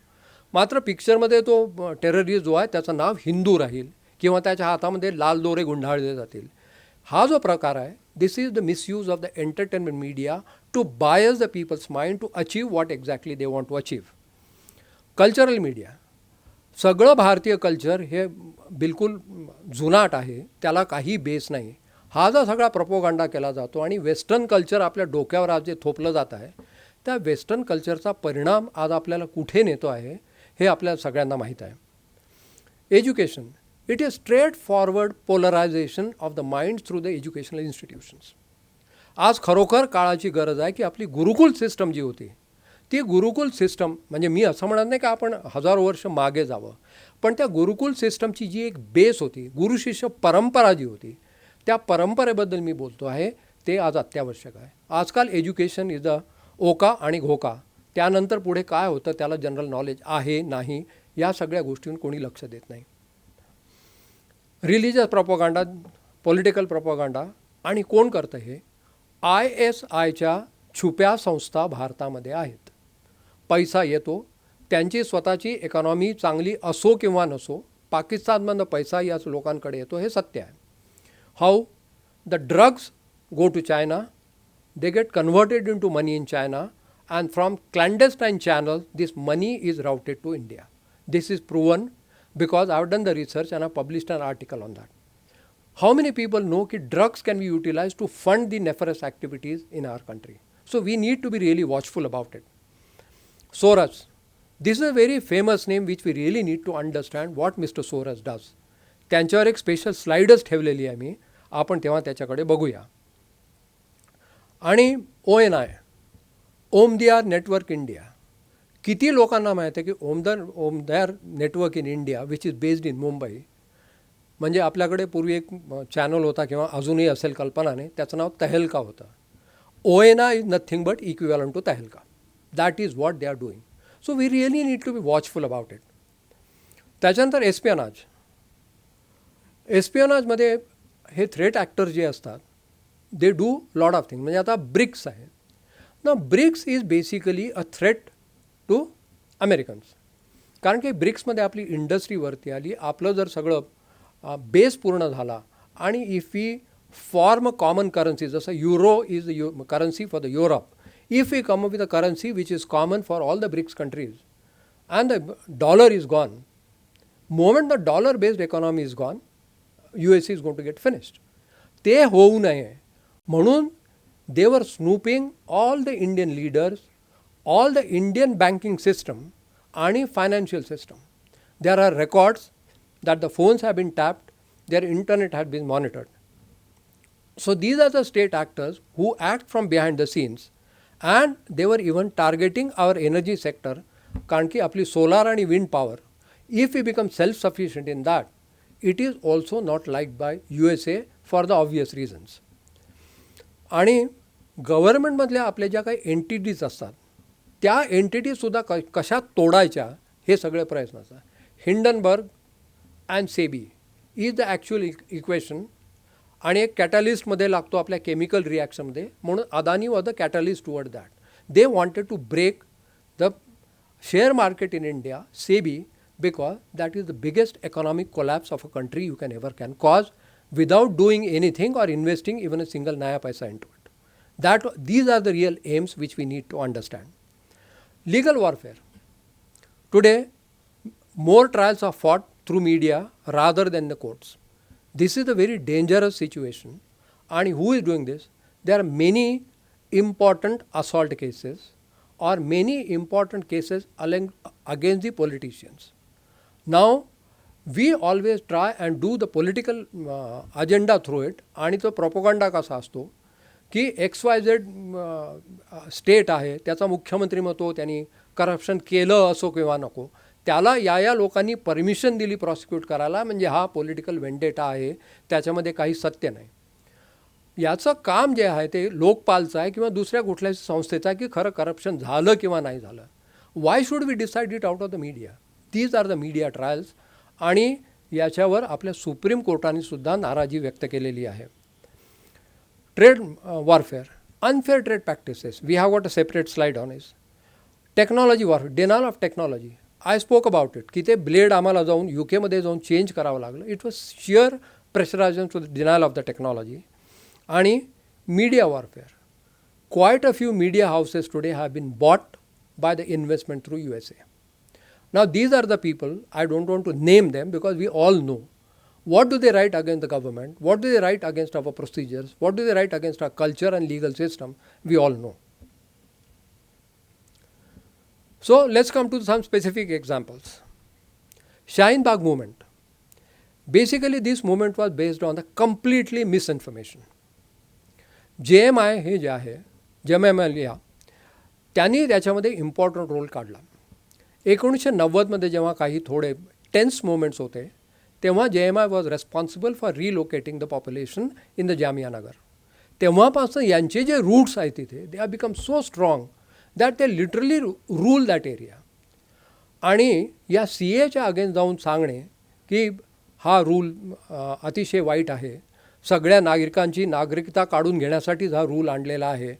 मात्र पिक्चरमध्ये तो टेररिस्ट जो आहे त्याचं नाव हिंदू राहील किंवा त्याच्या हातामध्ये लाल दोरे गुंडाळले जातील. हा जो प्रकार आहे, this is the misuse of the entertainment media to bias the people's mind to achieve what exactly they want to achieve. Cultural media, सगळं भारतीय कल्चर हे बिलकुल जुनाट आहे, त्याला काही बेस नाही. हा जो सगळा प्रोपोगंडा केला जातो आणि वेस्टर्न कल्चर आपल्या डोक्यावर आज जे थोपलं जात आहे, त्या वेस्टर्न कल्चरचा परिणाम आज आपल्याला कुठे नेतो आहे हे आपल्या सगळ्यांना माहीत आहे. Education, it is straightforward polarisation of the mind through the educational institutions. आज खरोखर काळाची गरज आहे की आपली गुरुकुल सिस्टम जी होती ती गुरुकुल सिस्टम, म्हणजे मी असं म्हणत नाही की आपण हजारो वर्ष मागे जावं, पण त्या गुरुकुल सिस्टमची जी एक बेस होती, गुरुशिष्य परंपरा जी होती, त्या परंपरेबद्दल मी बोलतो आहे, ते आज अत्यावश्यक आहे. आजकाल एज्युकेशन इज अ ओका आणि घोका. त्यानंतर पुढे काय होतं त्याला जनरल नॉलेज आहे नाही या सगळ्या गोष्टींवर कोणी लक्ष देत नाही. रिलिजियस प्रोपोगंडा, पॉलिटिकल प्रोपोगंडा, आणि कोण करतं हे? ISIच्या छुप्या संस्था भारतामध्ये आहेत. पैसा येतो, त्यांची स्वतःची इकॉनॉमी चांगली असो किंवा नसो, पाकिस्तानमधनं पैसा याच लोकांकडे येतो, हे सत्य आहे. How the drugs go to China, they get converted into money in China, and from clandestine channels this money is routed to India. This is proven because I've done the research and I've published an article on that. How many people know that drugs can be utilized to fund the nefarious activities in our country? So we need to be really watchful about it. Soros, this is a very famous name which we really need to understand what Mr. Soros does. त्यांच्यावर एक special स्लाइडच ठेवलेली आहे मी, आपण तेव्हा त्याच्याकडे बघूया. आणि ONI, ओमदियार network India, किती लोकांना माहीत आहे की Omidyar network in India which is based in Mumbai, म्हणजे आपल्याकडे पूर्वी एक चॅनल होता किंवा अजूनही असेल कल्पना नाही, त्याचं नाव तहेलका होतं. ONI is nothing but equivalent to Tehelka. That is what they are doing. So we really need to be watchful about it. त्याच्यानंतर एस्पियोनाजमध्ये हे थ्रेट ॲक्टर जे असतात they do lot of thing. म्हणजे आता ब्रिक्स आहे ना, BRICS is basically a threat to Americans. कारण की ब्रिक्समध्ये आपली इंडस्ट्री वरती आली, आपलं जर सगळं बेस पूर्ण झाला आणि if we form a common currency, जसं euro is currency for the Europe, if we come with a currency which is common for all the BRICS countries and the dollar is gone, moment the dollar based economy is gone, US is going to get finished. ते होऊ नये म्हणून they were snooping all the Indian leaders, all the Indian banking system आणि financial system. There are records that the phones have been tapped, their internet had been monitored. So these are the state actors who act from behind the scenes, and they were even targeting our energy sector कारण की आपली solar आणि wind power, if we become self-sufficient in that, it is also not liked by USA for the obvious reasons. आणि गव्हर्नमेंटमधल्या आपल्या ज्या काही entities असतात त्या एंटिटीजसुद्धा कशा तोडायच्या हे सगळे प्रयत्न असतात. Hindenburg and SEBI is the actual equation आणि एक कॅटलिस्टमध्ये लागतो आपल्या केमिकल रिॲक्शनमध्ये, म्हणून Adani was the catalyst toward that. They wanted to break the share market in India, SEBI, because that is the biggest economic collapse of a country you can ever can cause without doing anything or investing even a single naya paisa into it. These are the real aims which we need to understand. Legal warfare. Today, more trials are fought through media rather than the courts. This is a very dangerous situation. And who is doing this? There are many important assault cases or many important cases against the politicians. Now, we always try and do the political agenda through it. आणि तो propaganda कसा असतो की XYZ state आहे, त्याचा मुख्यमंत्री म्हणतो त्यांनी करप्शन केलं असो किंवा नको, त्याला या लोकांनी परमिशन दिली प्रॉसिक्यूट करायला, म्हणजे हा पॉलिटिकल वेंडेटा आहे, त्याच्यामध्ये काही सत्य नाही. याचं काम जे आहे ते लोकपालचं आहे किंवा दुसऱ्या कुठल्याही संस्थेचं आहे की खरं करप्शन झालं किंवा नाही झालं. Why should we decide it out of the media? These are the media trials. आणि याच्यावर आपल्या सुप्रीम कोर्टाने सुद्धा नाराजी व्यक्त केलेली आहे. Trade warfare, unfair trade practices, we have got a separate slide on this. Technology warfare, denial of technology, I spoke about it की ते ब्लेड आम्हाला जाऊन UK जाऊन चेंज करावं लागलं. It was sheer pressurisation to the denial of the technology. आणि media warfare, quite a few media houses today have been bought by the investment through USA. Now these are the people, I don't want to name them because we all know. What do they write against the government? What do they write against our procedures? What do they write against our culture and legal system? We all know. So let's come to some specific examples. Shaheen Bagh movement. Basically this movement was based on the completely misinformation. JMI हे जे आहे, JMIL, त्यांनी त्याच्यामध्ये important role काढला. 1990मध्ये जेव्हा काही थोडे tense moments होते तेव्हा JMI was responsible for relocating the population in the Jamia Nagar. तेव्हापासून यांचे जे रूट्स आहेत तिथे they are become so strong that they literally rule that area. आणि या CAच्या अगेन्स्ट जाऊन सांगणे की हा रूल अतिशय वाईट आहे, सगळ्या नागरिकांची नागरिकता काढून घेण्यासाठीच हा रूल आणलेला आहे,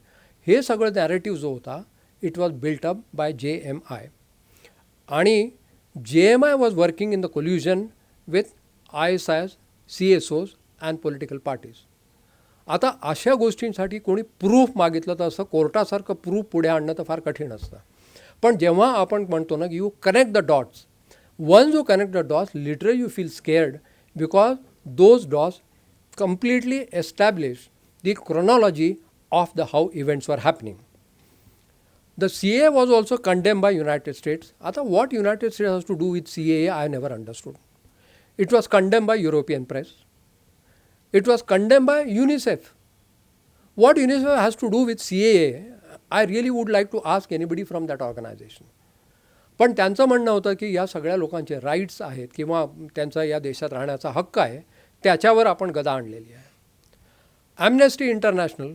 हे सगळं नॅरेटिव्ह जो होता it was built up by JMI. आणि JMI was working in the collusion with ISIs, CSOs and political parties. आता अशा गोष्टींसाठी कोणी प्रूफ मागितलं तर असं कोर्टासारखं प्रूफ पुढे आणणं तर फार कठीण असतं. पण जेव्हा आपण म्हणतो ना की you connect the dots, once you connect the dots literally you feel scared because those dots completely establish the chronology of the how events were happening. The CAA was also condemned by United States. Ata what United States has to do with CAA, I never understood. It was condemned by European press. It was condemned by UNICEF. What UNICEF has to do with CAA, I really would like to ask anybody from that organization. पण त्यांचं म्हणणं होतं की या सगळ्या लोकांचे rights आहेत किंवा त्यांचा या देशात राहण्याचा हक्क आहे, त्याच्यावर आपण गदा आणलेली आहे. Amnesty International,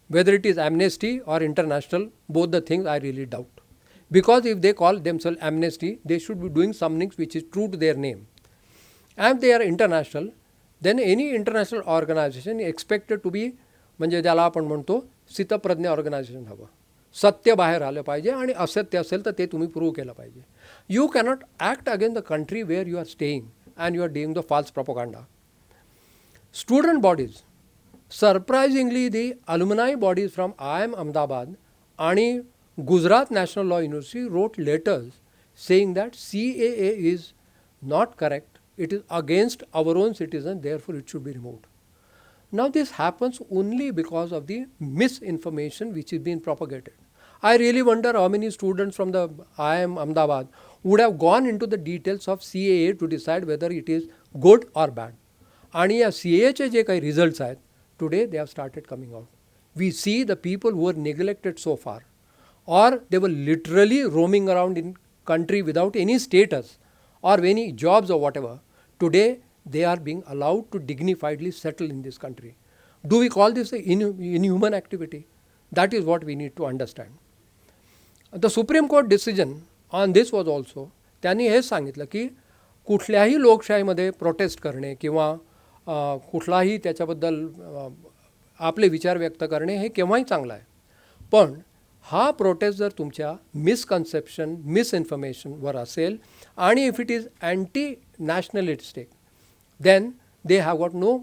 whether it is Amnesty or International, both the things I really doubt. Because if they call themselves Amnesty, they should be doing something which is true to their name. And they are international, then any international organization is expected to be, म्हणजे ज्याला आपण म्हणतो स्थितप्रज्ञ organisation हवं. सत्य बाहेर आलं पाहिजे आणि असत्य असेल तर ते तुम्ही प्रूव्ह केलं पाहिजे. You cannot act against the country where you are staying and you are doing the false propaganda. Student bodies. Surprisingly, the alumni bodies from IIM Ahmedabad and Gujarat National Law University wrote letters saying that CAA is not correct, it is against our own citizens, therefore it should be removed. Now this happens only because of the misinformation which is being propagated. I really wonder how many students from the IIM Ahmedabad would have gone into the details of CAA to decide whether it is good or bad. आणि या CAAचे जे काही results आहेत, today they have started coming out. We see the people who were neglected so far, or they were literally roaming around in country without any status or any jobs or whatever. Today they are being allowed to dignifiedly settle in this country. Do we call this an inhuman activity? That is what we need to understand. The Supreme Court decision on this was also, त्यांनी हेच सांगितलं की कुठल्याही लोकशाहीमध्ये protest करणे किंवा कुठलाही त्याच्याबद्दल आपले विचार व्यक्त करणे हे केव्हाही चांगलं आहे. पण हा प्रोटेस्ट जर तुमच्या मिसकन्सेप्शन मिसइन्फॉर्मेशनवर असेल आणि if it is anti nationalistic, then they have got no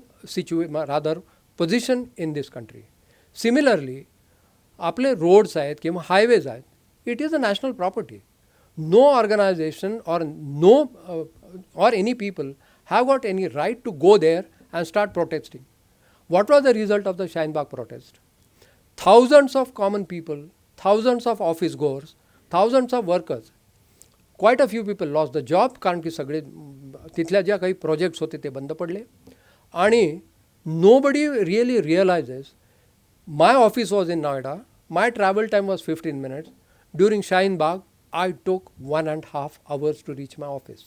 position in this country. Similarly, आपले रोड्स आहेत किंवा हायवेज आहेत, it is a national property. No organization or any people have got any right to go there and start protesting. What was the result of the Shaheen protest? Thousands of common people, thousands of office goers, thousands of workers, quite a few people lost the job कारण की सगळे तिथल्या ज्या काही projects होते ते बंद पडले. आणि nobody really realizes my office was in Noida, my travel time was 15 minutes. During Shaheen Bagh, I took 1.5 hours to reach my office.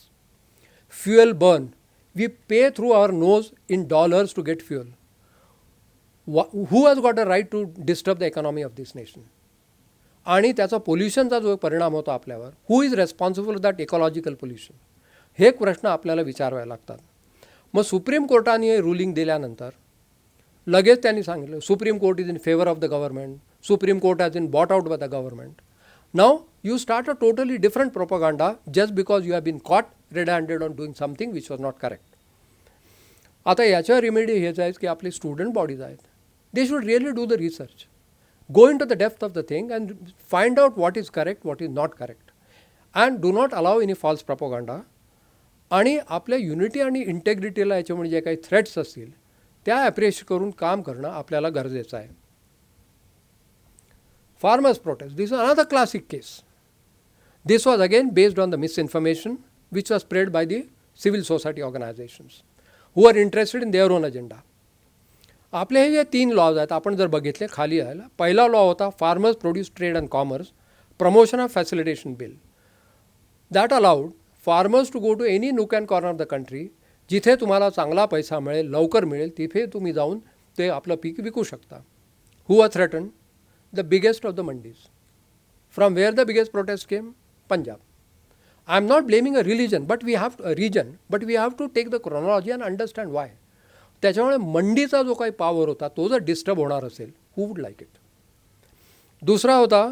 Fuel burn, we pay through our nose in dollars to get fuel. Who has got a right to disturb the economy of this nation? आणि त्याचा पोल्युशनचा जो परिणाम होतो आपल्यावर, who is responsible that ecological pollution, हे प्रश्न आपल्याला विचारावे लागतात. मग सुप्रीम कोर्टाने हे रुलिंग दिल्यानंतर लगेच त्यांनी सांगितलं supreme court is in favour of the government, supreme court has been bought out by the government. Now you start a totally different propaganda just because you have been caught red handed on doing something which was not correct. आता याच्या remedy हेच आहे की आपले student bodies आहेत, they should really do the research, go into the depth of the thing and find out what is correct, what is not correct, and do not allow any false propaganda. आणि आपल्या unity आणि इंटेग्रिटीला याच्यामुळे जे काही threats असतील त्या appreciate करून काम करणं आपल्याला गरजेचं आहे. Farmers protest, this is another classic case. This was again based on the misinformation which was spread by the civil society organisations who are interested in their own agenda. आपले हे जे 3 लॉज आहेत आपण जर बघितले खाली यायला, पहिला लॉ होता farmers produce trade and commerce promotion of facilitation bill. That allowed farmers to go to any nook and corner of the country, जिथे तुम्हाला चांगला पैसा मिळेल, लवकर मिळेल, तिथे तुम्ही जाऊन ते आपलं पीक विकू शकता. Who are threaten? The biggest of the mandis. From where the biggest protest came? Punjab. I am not blaming a religion but we have to take the chronology and understand why. त्याच्यामुळे मंडीचा जो काही पॉवर होता तो जर डिस्टर्ब होणार असेल, हू would like it. दुसरा होता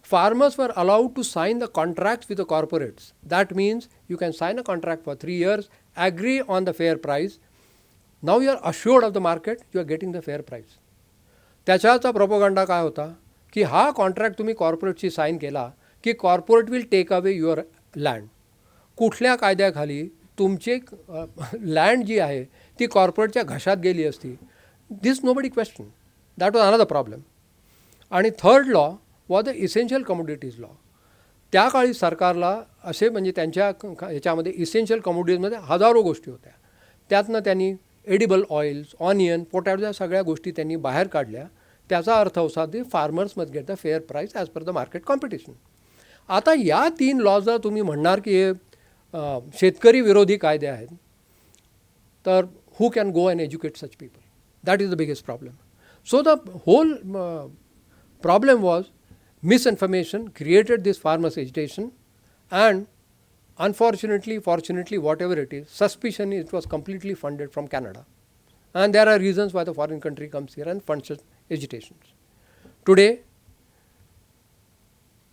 farmers were allowed to sign the contracts with the corporates. That means you can sign a contract for 3 years, agree on the fair price. Now you are assured of the market, you are getting the fair price. त्याच्याचा propaganda काय होता की हा contract तुम्ही कॉर्पोरेटशी sign केला की corporate will take away your land. कुठल्या कायद्याखाली तुमची लँड जी आहे ती कॉर्पोरेटच्या घशात गेली असती? This nobody question. That was another problem. And third law was the essential commodities law. त्या काळी सरकारला असे म्हणजे त्यांच्या ह्याच्यामध्ये इसेन्शियल कमोडिटीजमध्ये हजारो गोष्टी होत्या. त्यातनं त्यांनी एडिबल ऑइल्स, ऑनियन, पोटॅटो या सगळ्या गोष्टी त्यांनी बाहेर काढल्या. त्याचा अर्थ असा की farmers must get the fair price as per the market competition. आता या 3 लॉजला तुम्ही म्हणणार की हे शेतकरी विरोधी कायदे आहेत, तर who can go and educate such people? That is the biggest problem. So the whole problem was misinformation created this farmers agitation, and unfortunately, fortunately, whatever it is, suspicion it was completely funded from Canada. And there are reasons why the foreign country comes here and funds such agitations. Today,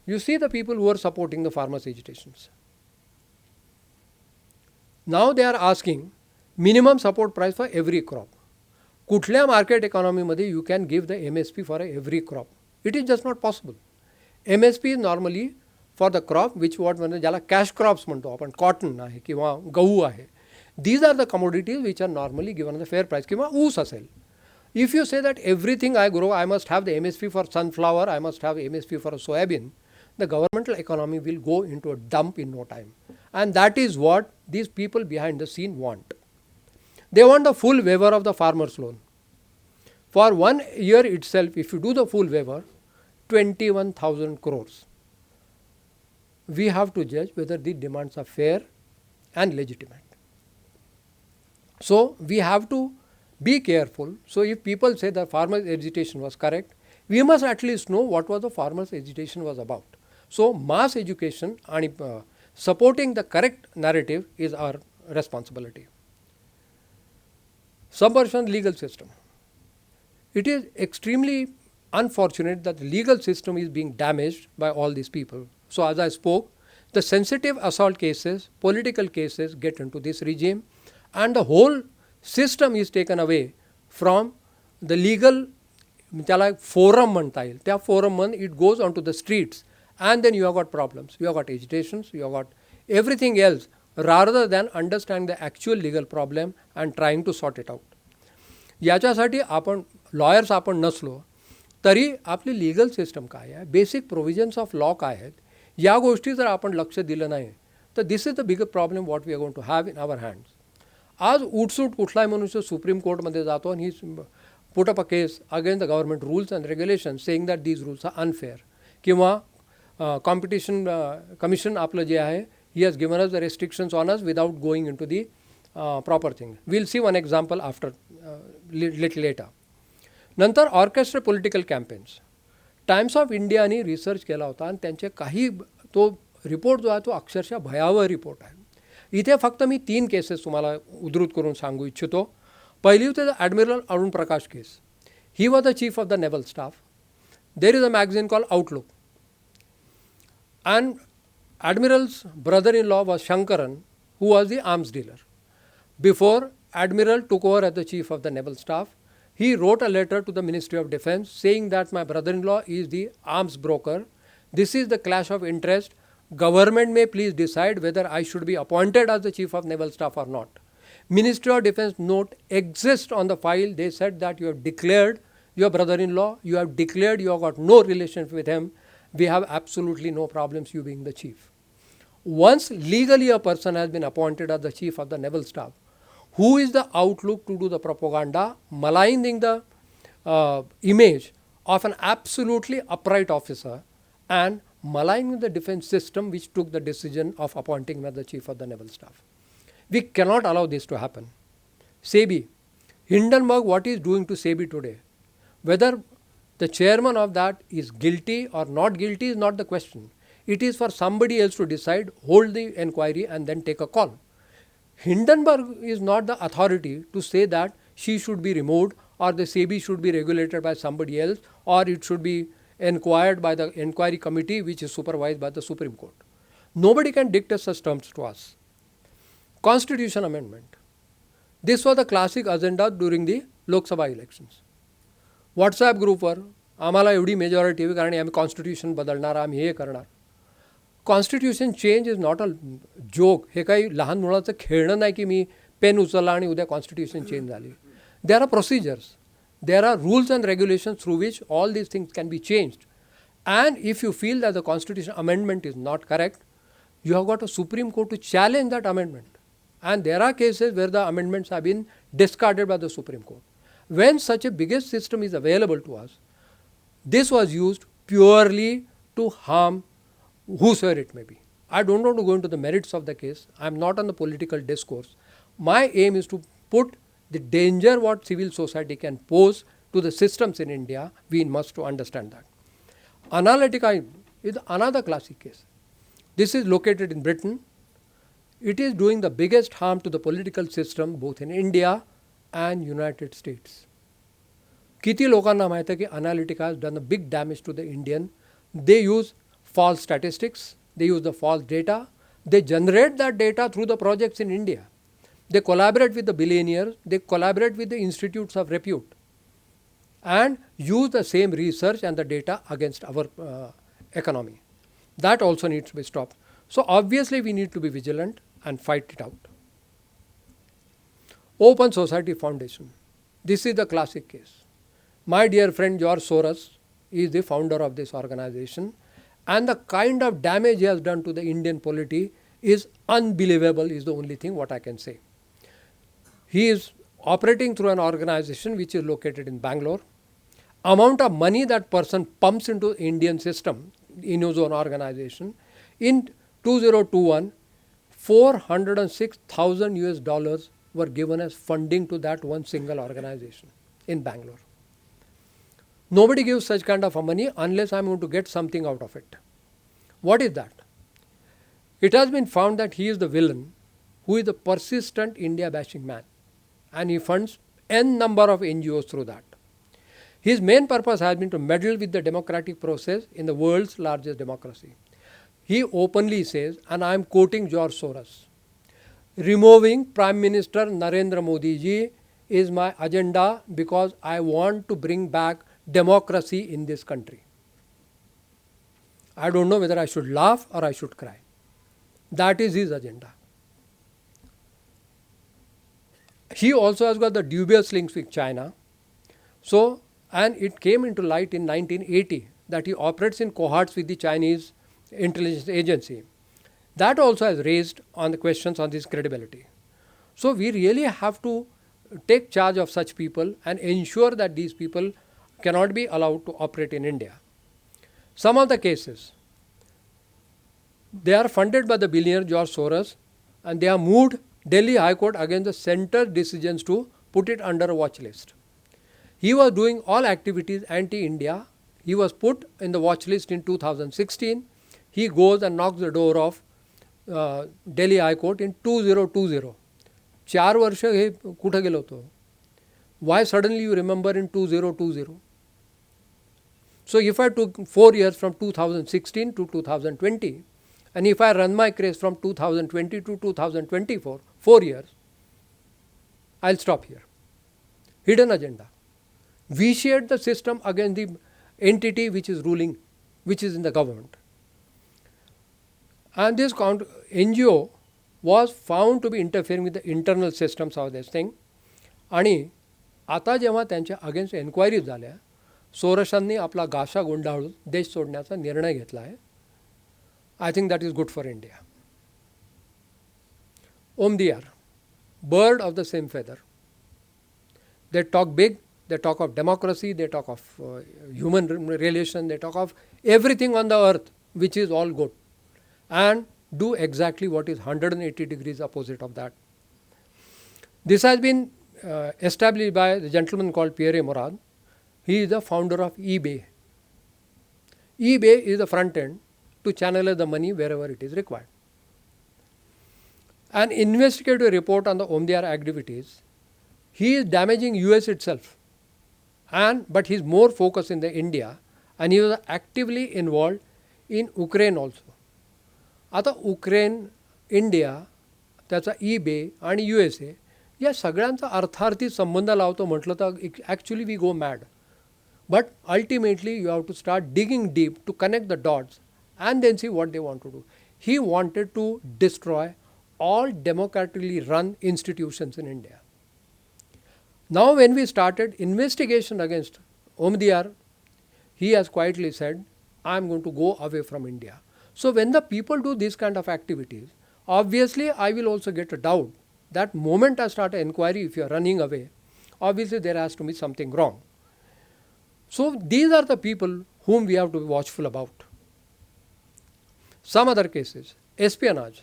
you see the people who are supporting the farmers agitations. Now they are asking minimum support price for every crop. कुठल्या market इकॉनॉमीमध्ये you can give the MSP for every crop? It is just not possible. MSP is normally for the crop which what म्हणजे ज्याला cash crops म्हणतो आपण, cotton आहे किंवा गहू आहे. These are the commodities which are normally given the fair price. किंवा ऊस असेल, If you say that everything I grow, I must have the MSP for sunflower, I must have MSP for soybean, the governmental economy will go into a dump in no time. And that is what these people behind the scene want. They want the full waiver of the farmer's loan. For 1 year itself, if you do the full waiver, 21,000 crores. We have to judge whether the demands are fair and legitimate. So we have to be careful. So if people say that farmers' agitation was correct, we must at least know what was the farmers' agitation was about. So mass education and supporting the correct narrative is our responsibility. Submersion legal system. It is extremely unfortunate that the legal system is being damaged by all these people. So as I spoke, the sensitive assault cases, political cases get into this regime, and the whole system is taken away from the legal त्याला forum म्हणता येईल. त्या forum it goes onto the streets, and then you have got problems. You have got agitations, you have got everything else, rather than understanding the actual legal problem and trying to sort it out. याच्यासाठी आपण lawyers आपण नसलो तरी आपली legal system काय आहे, basic provisions of law काय आहेत, या गोष्टी जर आपण लक्ष दिलं नाही तर this is the bigger problem what we are going to have in our hands. आज उठसूट कुठलाही मनुष्य सुप्रीम कोर्टमध्ये जातो आणि he put up a case against the government rules and regulation saying that these rules are unfair, किंवा competition commission आपलं जे आहे he has given us the restrictions on us without going in to the proper thing. Will see one example after little letter. नंतर orchestra political campaigns. Times of इंडियाने research केला होता आणि त्यांचे काही तो रिपोर्ट जो आहे तो अक्षरशः भयावह रिपोर्ट आहे. इथे फक्त मी 3 केसेस तुम्हाला उद्धृत करून सांगू इच्छितो. पहिली होती the admiral Arun Prakash case. He was the chief of the naval staff. There is a magazine call outlook, and Admiral's brother-in-law was Shankaran, who was the arms dealer. Before Admiral took over as the chief of the naval staff, he wrote a letter to the Ministry of Defence saying that my brother-in-law is the arms broker. This is the clash of interest. Government may please decide whether I should be appointed as the chief of naval staff or not. Ministry of Defence note exists on the file. They said that you have declared your brother-in-law, you have declared you have got no relations with him. We have absolutely no problems you being the chief. Once legally a person has been appointed as the chief of the naval staff, who is the outlook to do the propaganda, maligning the image of an absolutely upright officer and maligning the defense system which took the decision of appointing him as the chief of the naval staff. We cannot allow this to happen. SEBI, Hindenburg, what is doing to SEBI today? Whether the chairman of that is guilty or not guilty is not the question. It is for somebody else to decide, hold the inquiry and then take a call. Hindenburg is not the authority to say that she should be removed or the SEBI should be regulated by somebody else or it should be inquired by the inquiry committee which is supervised by the Supreme Court. Nobody can dictate such terms to us. Constitution amendment. This was the classic agenda during the Lok Sabha elections. WhatsApp ग्रुपवर आम्हाला एवढी majority हवी कारण आम्ही constitution बदलणार, आम्ही हे करणार. Constitution change is not a joke. हे काही लहान मुलाचं खेळणं नाही की मी पेन उचलला आणि उद्या कॉन्स्टिट्यूशन चेंज झाली. There are procedures, there are rules and regulations through which all these things can be changed. And if you feel that the constitution amendment is not correct, you have got a Supreme Court to challenge that amendment. And there are cases where the amendments have been discarded by the Supreme Court. When such a biggest system is available to us, this was used purely to harm whosoever it may be. I don't want to go into the merits of the case. I am not on the political discourse. My aim is to put the danger what civil society can pose to the systems in India. We must to understand that. Analytica is another classic case. This is located in Britain. It is doing the biggest harm to the political system both in India and United States. किती लोकांना माहिती आहे की Analytica has done a big damage to the Indian. They use false statistics. They use the false data. They generate that data through the projects in India. They collaborate with the billionaires. They collaborate with the institutes of repute and use the same research and the data against our economy. That also needs to be stopped. So obviously we need to be vigilant and fight it out. Open Society Foundation. This is the classic case. My dear friend George Soros is the founder of this organization, and the kind of damage he has done to the Indian polity is unbelievable, is the only thing what I can say. He is operating through an organization which is located in Bangalore. Amount of money that person pumps into Indian system in his own organization, in 2021, 406,000 US dollars were given as funding to that one single organization in Bangalore. Nobody gives such kind of money unless I am going to get something out of it. What is that? It has been found that he is the villain who is the persistent India bashing man, and he funds n number of NGOs through that. His main purpose has been to meddle with the democratic process in the world's largest democracy. He openly says, and I am quoting George Soros, removing Prime Minister Narendra Modi ji is my agenda because I want to bring back democracy in this country. I don't know whether I should laugh or I should cry. That is his agenda. He also has got the dubious links with China. So, and it came into light in 1980 that he operates in cohorts with the Chinese intelligence agency. That also has raised on the questions on this credibility. So we really have to take charge of such people and ensure that these people cannot be allowed to operate in India. Some of the cases, they are funded by the billionaire George Soros, and they have moved Delhi High Court against the center decisions to put it under a watch list. He was doing all activities anti-India. He was put in the watch list in 2016. He goes and knocks the door of Delhi High Court in 2020. 4 वर्ष हे कुठं गेलो होतो? Why suddenly you remember in 2020? So if I took 4 years from 2016 to 2020, and if I run my case from 2020 to 2024, 4 years, I'll stop here. Hidden agenda. Vitiate the system against the entity which is ruling, which is in the government. And this NGO was found to be interfering with the internal systems of this thing. आणि आता जेव्हा त्यांच्या against एन्क्वायरीज झाल्या, सोरसांनी आपला गाशा गुंडाळून देश सोडण्याचा निर्णय घेतला आहे. I think that is good for India. Omidyar, bird of the same feather. They talk big, they talk of democracy, they talk of human relation, they talk of everything on the earth which is all good, and do exactly what is 180 degrees opposite of that. This has been established by the gentleman called Pierre Morad. He is the founder of eBay. eBay is the front end to channel the money wherever it is required. An investigative report on the Omdiar activities, he is damaging US itself, but he is more focused in the India, and he was actively involved in Ukraine also. आता Ukraine, India, त्याचा eBay आणि USA या सगळ्यांचा अर्थार्थी संबंध लावतो म्हटलं तर actually we go mad. But ultimately you have to start digging deep to connect the dots and then see what they want to do. He wanted to destroy all democratically run institutions in India. Now when we started investigation against Omdiar, he has quietly said, I am going to go away from India. So when the people do this kind of activities, obviously I will also get a doubt. That moment I start an inquiry, if you are running away, obviously there has to be something wrong. So these are the people whom we have to be watchful about. Some other cases, espionage.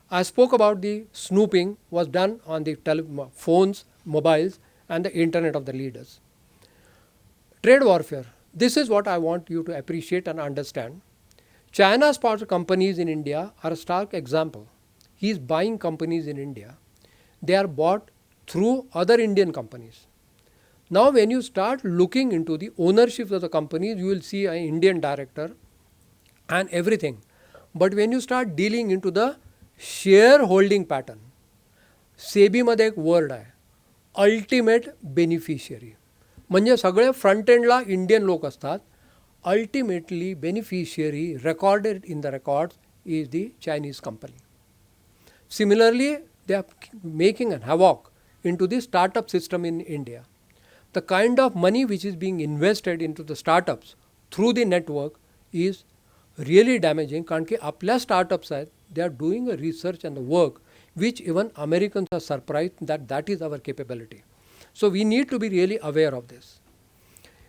I spoke about the snooping was done on the phones, mobiles, and the internet of the leaders. Trade warfare. This is what I want you to appreciate and understand. China's sponsored companies in India are a stark example. He is buying companies in India. They are bought through other Indian companies. Now when you start looking into the ownership of the companies, you will see an Indian director and everything. But when you start dealing into the shareholding pattern, SEBI मध्ये एक word आहे, ultimate beneficiary. म्हणजे सगळे front एंडला Indian लोक असतात. Ultimately beneficiary recorded in the records is the Chinese company. Similarly, they are making an havoc into the startup system in India. the kind of money which is being invested into the startups through the network is really damaging. कारण की आपल्या startups आहेत, they are doing a research and the work which even Americans are surprised that is our capability. So we need to be really aware of this.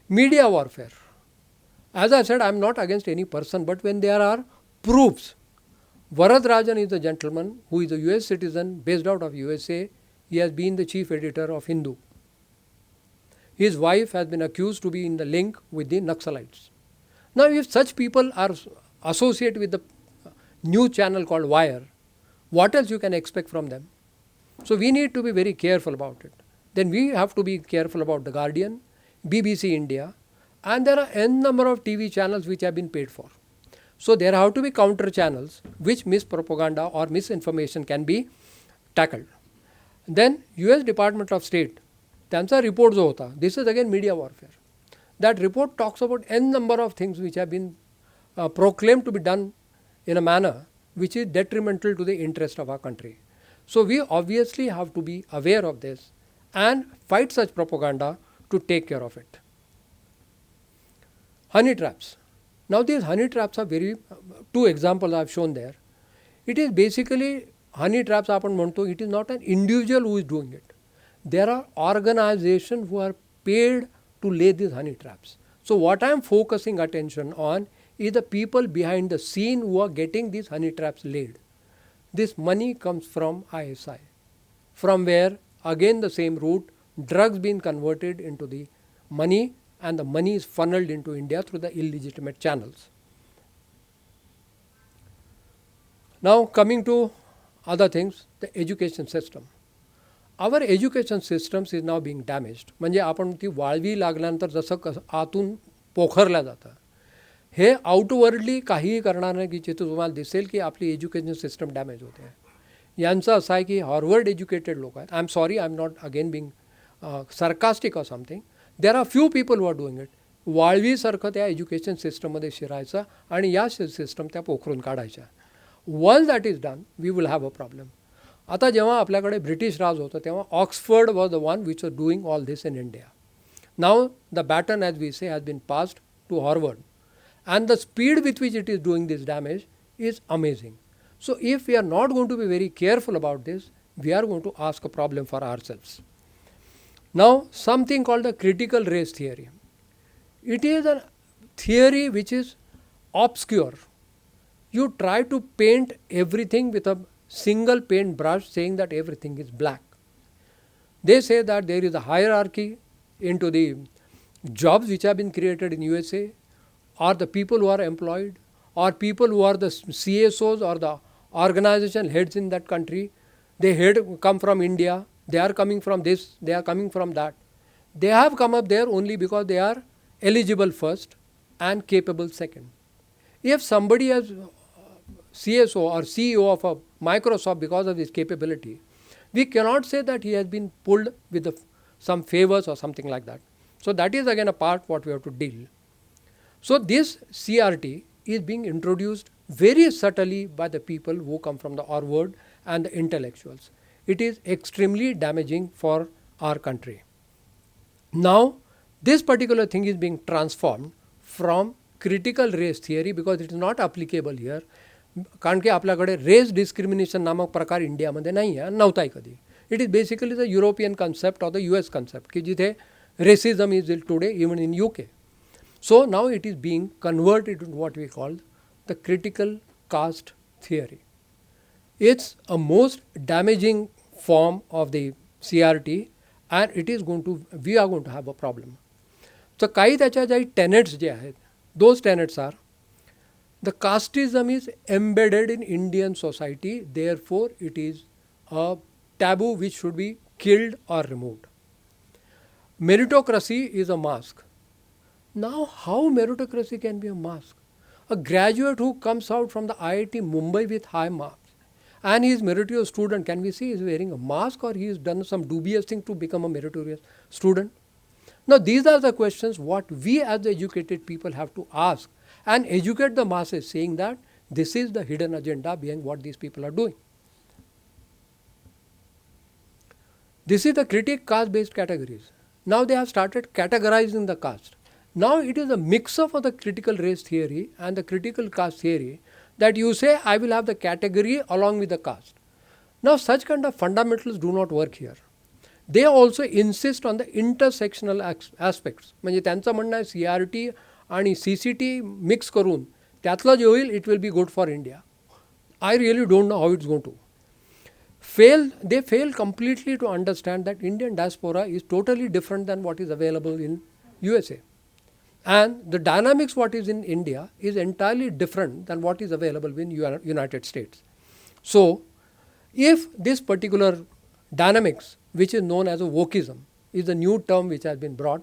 Media warfare. As I said, I am not against any person, but when there are proofs. Varadarajan is a gentleman who is a US citizen based out of USA. He has been the chief editor of Hindu. His wife has been accused to be in the link with the Naxalites. Now, if such people are associated with the news channel called Wire, what else you can expect from them? So we need to be very careful about it. Then we have to be careful about The Guardian, BBC India, and there are n number of TV channels which have been paid for. So there have to be counter channels which mispropaganda or misinformation can be tackled. Then US Department of State, त्यांचा report जो होता, this is again media warfare. That report talks about n number of things which have been proclaimed to be done in a manner which is detrimental to the interest of our country. So we obviously have to be aware of this and fight such propaganda to take care of it. Honey traps. Now these honey traps are very, two examples I have shown there. It is basically honey traps आपण म्हणतो, it is not an individual who is doing it. There are organizations who are paid to lay these honey traps. So what I am focusing attention on is the people behind the scene who are getting these honey traps laid. This money comes from ISI, from where again the same route, drugs being converted into the money, and the money is funneled into India through the illegitimate channels. Now coming to other things, the education system. Our education systems is now being damaged. म्हणजे आपण ती वाळवी लागल्यानंतर जसं आतून पोखरल्या जातं, हे outwardly काहीही करणार नाही की जिथे तुम्हाला दिसेल की आपली एज्युकेशन सिस्टम डॅमेज होते आहे. यांचं असं आहे की हार्वर्ड एज्युकेटेड लोक आहेत. I am sorry, I am not again being sarcastic or something. There are few people who are doing it. वाळवीसारखं त्या एज्युकेशन सिस्टममध्ये शिरायचं आणि या सिस्टम त्या पोखरून काढायच्या. Once that is done, we will have a problem. आता जेव्हा आपल्याकडे ब्रिटिश राज होतं तेव्हा Oxford was the one which was doing all this in India. Now the baton as we say has been passed to Harvard and the speed with which it is doing this damage is amazing. So if we are not going to be very careful about this, we are going to ask a problem for ourselves. Now something called the critical race theory. It is a theory which is obscure. You try to paint everything with a single paint brush saying that everything is black. They say that there is a hierarchy into the jobs which have been created in USA, or the people who are employed, or people who are the CSOs or the organization heads in that country. They come from India, they are coming from this, they are coming from that. They have come up there only because they are eligible first and capable second. If somebody has CSO or CEO of a Microsoft because of his capability, we cannot say that he has been pulled with some favors or something like that. So that is again a part what we have to deal. So this CRT is being introduced very subtly by the people who come from the Harvard and the intellectuals. It is extremely damaging for our country. Now this particular thing is being transformed from critical race theory because it is not applicable here. कारण की आपल्याकडे race discrimination नामक प्रकार इंडियामध्ये नाही आहे, नव्हताही कधी. It is basically the European concept or the US concept की जिथे racism is today even in UK. So now it is being converted into what we call the critical caste theory. It's a most damaging form of the CRT and it is we are going to have a problem. So काही त्याच्या ज्या tenets जे आहेत, those tenets are, the casteism is embedded in Indian society, therefore it is a taboo which should be killed or removed. Meritocracy is a mask. Now how meritocracy can be a mask? A graduate who comes out from the IIT Mumbai with high marks and he is meritorious student, can we see he is wearing a mask or he has done some dubious thing to become a meritorious student? Now these are the questions what we as the educated people have to ask and educate the masses, saying that this is the hidden agenda behind what these people are doing. This is the critic caste based categories. Now they have started categorizing the caste. Now it is a mix up of the critical race theory and the critical caste theory that you say I will have the category along with the caste. Now such kind of fundamentals do not work here. They also insist on the intersectional aspects. म्हणजे त्यांचं म्हणणं आहे CRT आणि CCT mix करून त्यातलं जे होईल it will be good for India. I really don't know how it's going to. They fail completely to understand that Indian diaspora is totally different than what is available in USA. And the dynamics what is in India is entirely different than what is available in United States. So, if this particular dynamics, which is known as a wokeism, is a new term which has been brought,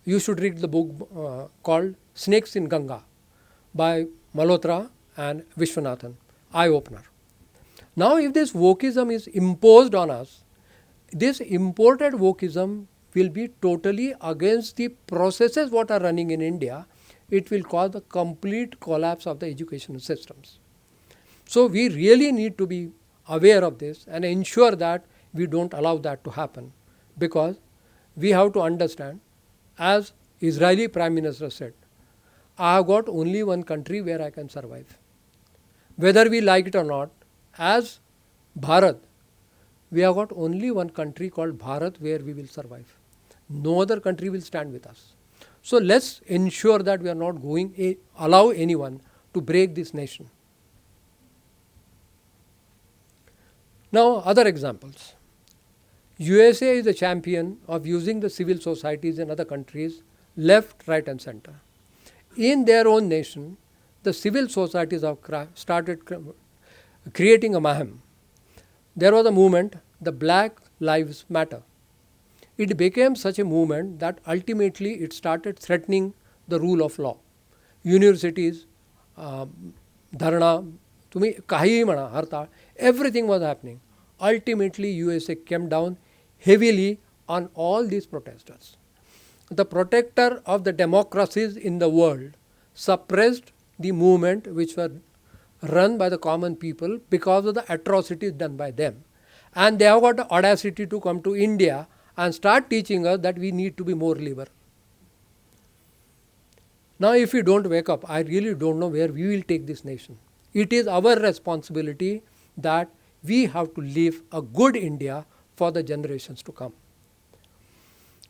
you should read the book called Snakes in Ganga by Malhotra and Vishwanathan, eye-opener. Now, if this wokeism is imposed on us, this imported wokeism will be totally against the processes what are running in India. It will cause the complete collapse of the educational systems. So, we really need to be aware of this and ensure that we don't allow that to happen, because we have to understand, as Israeli Prime Minister said, I have got only one country where I can survive. Whether we like it or not, as Bharat, we have got only one country called Bharat where we will survive. No other country will stand with us. So let's ensure that we are not going allow anyone to break this nation. Now other examples. USA is a champion of using the civil societies in other countries, left, right and center. In their own nation, the civil societies have started creating a mayhem. There was a movement, the Black Lives Matter. It became such a movement that ultimately it started threatening the rule of law. Universities, dharna, तुम्ही काहीही म्हणा, हरताळ, everything was happening. Ultimately, USA came down heavily on all these protesters. The protector of the democracies in the world suppressed the movement which were run by the common people because of the atrocities done by them. And they have got the audacity to come to India and start teaching us that we need to be more liberal. Now if we don't wake up, I really don't know where we will take this nation. It is our responsibility that we have to leave a good India for the generations to come.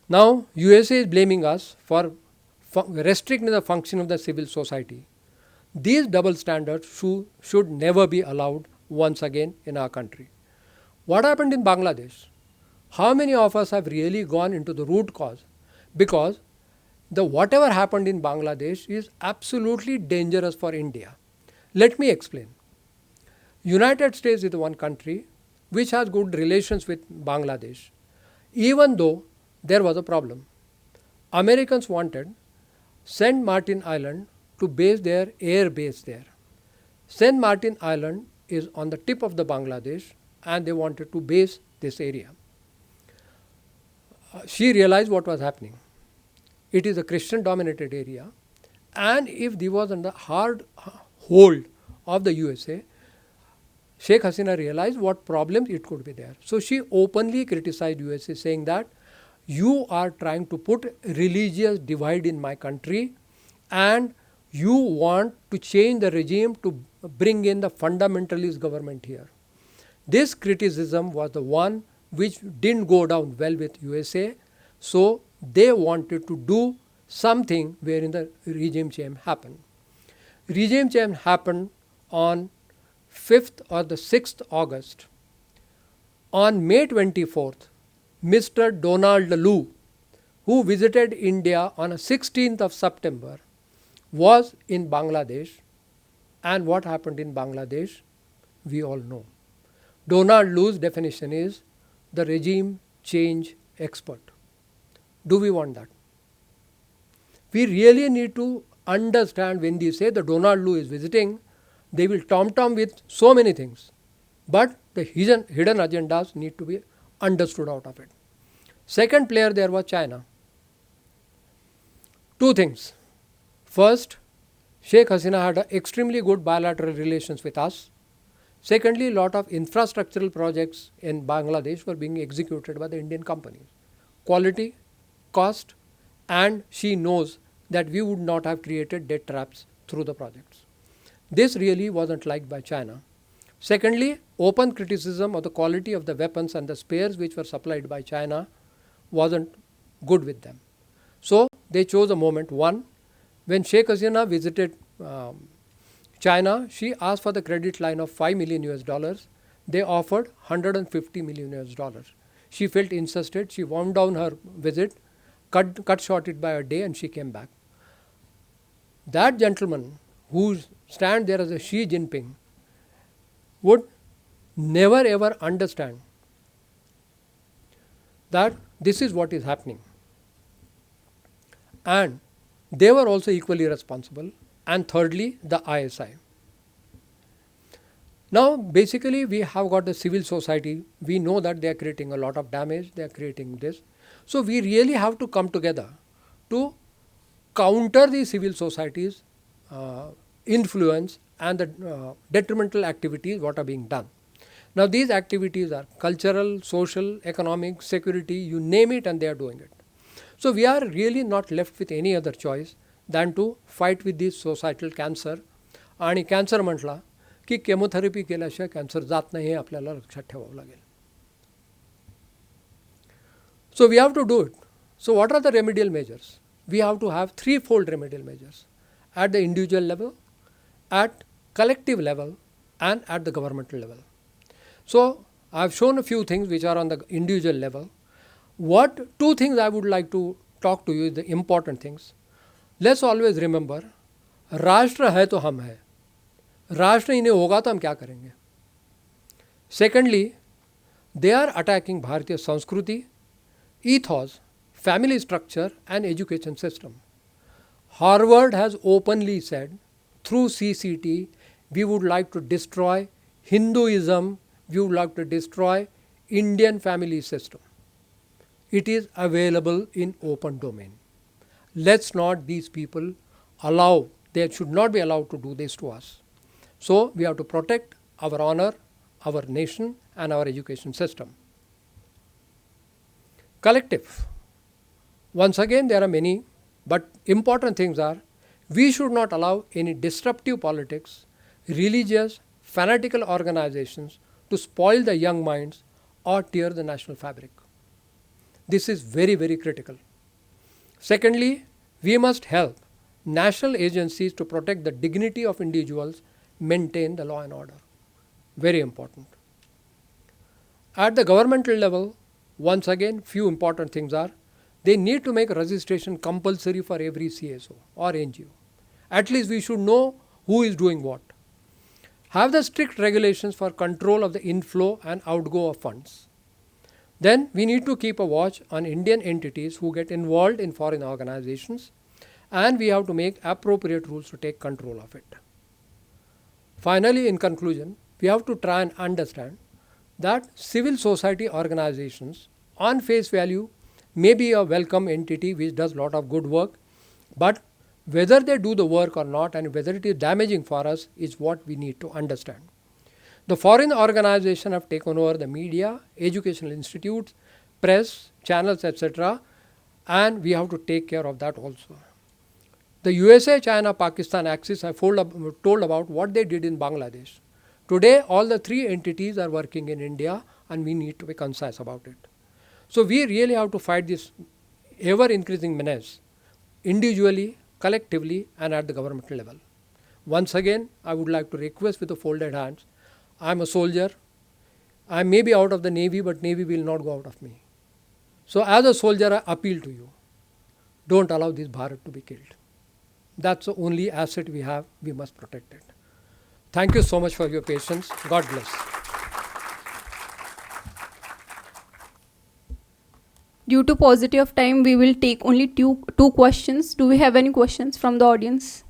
Now USA is blaming us for restricting the function of the civil society. These double standards should never be allowed once again in our country. What happened in Bangladesh? How many of us have really gone into the root cause? Because whatever happened in Bangladesh is absolutely dangerous for India. Let me explain. United States is the one country which has good relations with Bangladesh. Even though there was a problem. Americans wanted St. Martin Island to base their air base there. St. Martin Island is on the tip of the Bangladesh and they wanted to base this area. She realized what was happening. It is a Christian dominated area, and if there was under hard hold of the USA, Sheikh Hasina realized what problems it could be there. So she openly criticized USA, saying that you are trying to put religious divide in my country and you want to change the regime to bring in the fundamentalist government here. This criticism was the one which didn't go down well with USA, so they wanted to do something wherein the regime change happened. Regime change happened on 5th or the 6th August. On May 24th, Mr. Donald Lu, who visited India on the 16th of September, was in Bangladesh, and what happened in Bangladesh, we all know. Donald Lu's definition is the regime change expert. Do we want that? We really need to understand when they say that Donald Lu is visiting, they will tom-tom with so many things. But the hidden agendas need to be understood out of it. Second player there was China. Two things. First, Sheikh Hasina had extremely good bilateral relations with us. Secondly, a lot of infrastructural projects in Bangladesh were being executed by the Indian companies. Quality, cost, and she knows that we would not have created debt traps through the projects. This really wasn't liked by China. Secondly, open criticism of the quality of the weapons and the spares which were supplied by China wasn't good with them. So they chose a moment. One, when Sheikh Hasina visited China, she asked for the credit line of $5 million US. They offered $150 million US. She felt insulted. She wound down her visit, cut short it by a day, and she came back. That gentleman who stands there as a Xi Jinping would never ever understand that this is what is happening. And they were also equally responsible. And thirdly, the ISI. Now, basically, we have got the civil society. We know that they are creating a lot of damage. They are creating this. So, we really have to come together to counter the civil society's influence and the detrimental activities what are being done. Now, these activities are cultural, social, economic, security, you name it, and they are doing it. So, we are really not left with any other choice than to fight with this societal cancer. आणि cancer म्हटला की chemotherapy केल्याशिवाय cancer जात नाही हे आपल्याला लक्षात ठेवावं लागेल. So we have to do it. So what are the remedial measures? We have to have threefold remedial measures at the individual level, at collective level, and at the governmental level. So I have shown a few things which are on the individual level. Two things I would like to talk to you is the important things. Let's always remember, राष्ट्र है तो हम है, राष्ट्र इन्हें होगा तो हम क्या करेंगे. Secondly, they are attacking भारतीय संस्कृति, ethos, family structure and education system. Harvard has openly said through CCT, we would like to destroy Hinduism, we would like to destroy Indian family system. It is available in open domain. Let's not these people allow, they should not be allowed to do this to us. So we have to protect our honor, our nation and our education system. Collective. Once again, there are many, but important things are, we should not allow any disruptive politics, religious, fanatical organizations to spoil the young minds or tear the national fabric. This is very, very critical. Secondly, we must help national agencies to protect the dignity of individuals, maintain the law and order. Very important. At the governmental level, once again, few important things are, they need to make registration compulsory for every CSO or NGO. At least we should know who is doing what. Have the strict regulations for control of the inflow and outgo of funds. Then we need to keep a watch on Indian entities who get involved in foreign organizations, and we have to make appropriate rules to take control of it. Finally, in conclusion, we have to try and understand that civil society organizations on face value may be a welcome entity which does a lot of good work, but whether they do the work or not and whether it is damaging for us is what we need to understand. The foreign organizations have taken over the media, educational institutes, press, channels, etc. and we have to take care of that also. The USA, China, Pakistan axis I told about what they did in Bangladesh. Today, all the three entities are working in India and we need to be concise about it. So we really have to fight this ever increasing menace individually, collectively and at the governmental level. Once again, I would like to request with the folded hands, I am a soldier, I may be out of the Navy, but Navy will not go out of me. So as a soldier, I appeal to you, don't allow this Bharat to be killed. That's the only asset we have, we must protect it. Thank you so much for your patience. God bless. Due to paucity of time, we will take only two questions. Do we have any questions from the audience?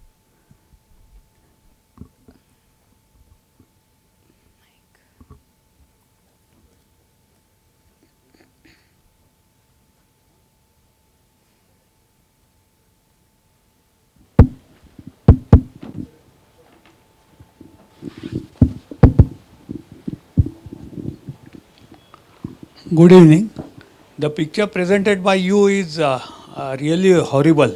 Good evening. The picture presented by you is really horrible,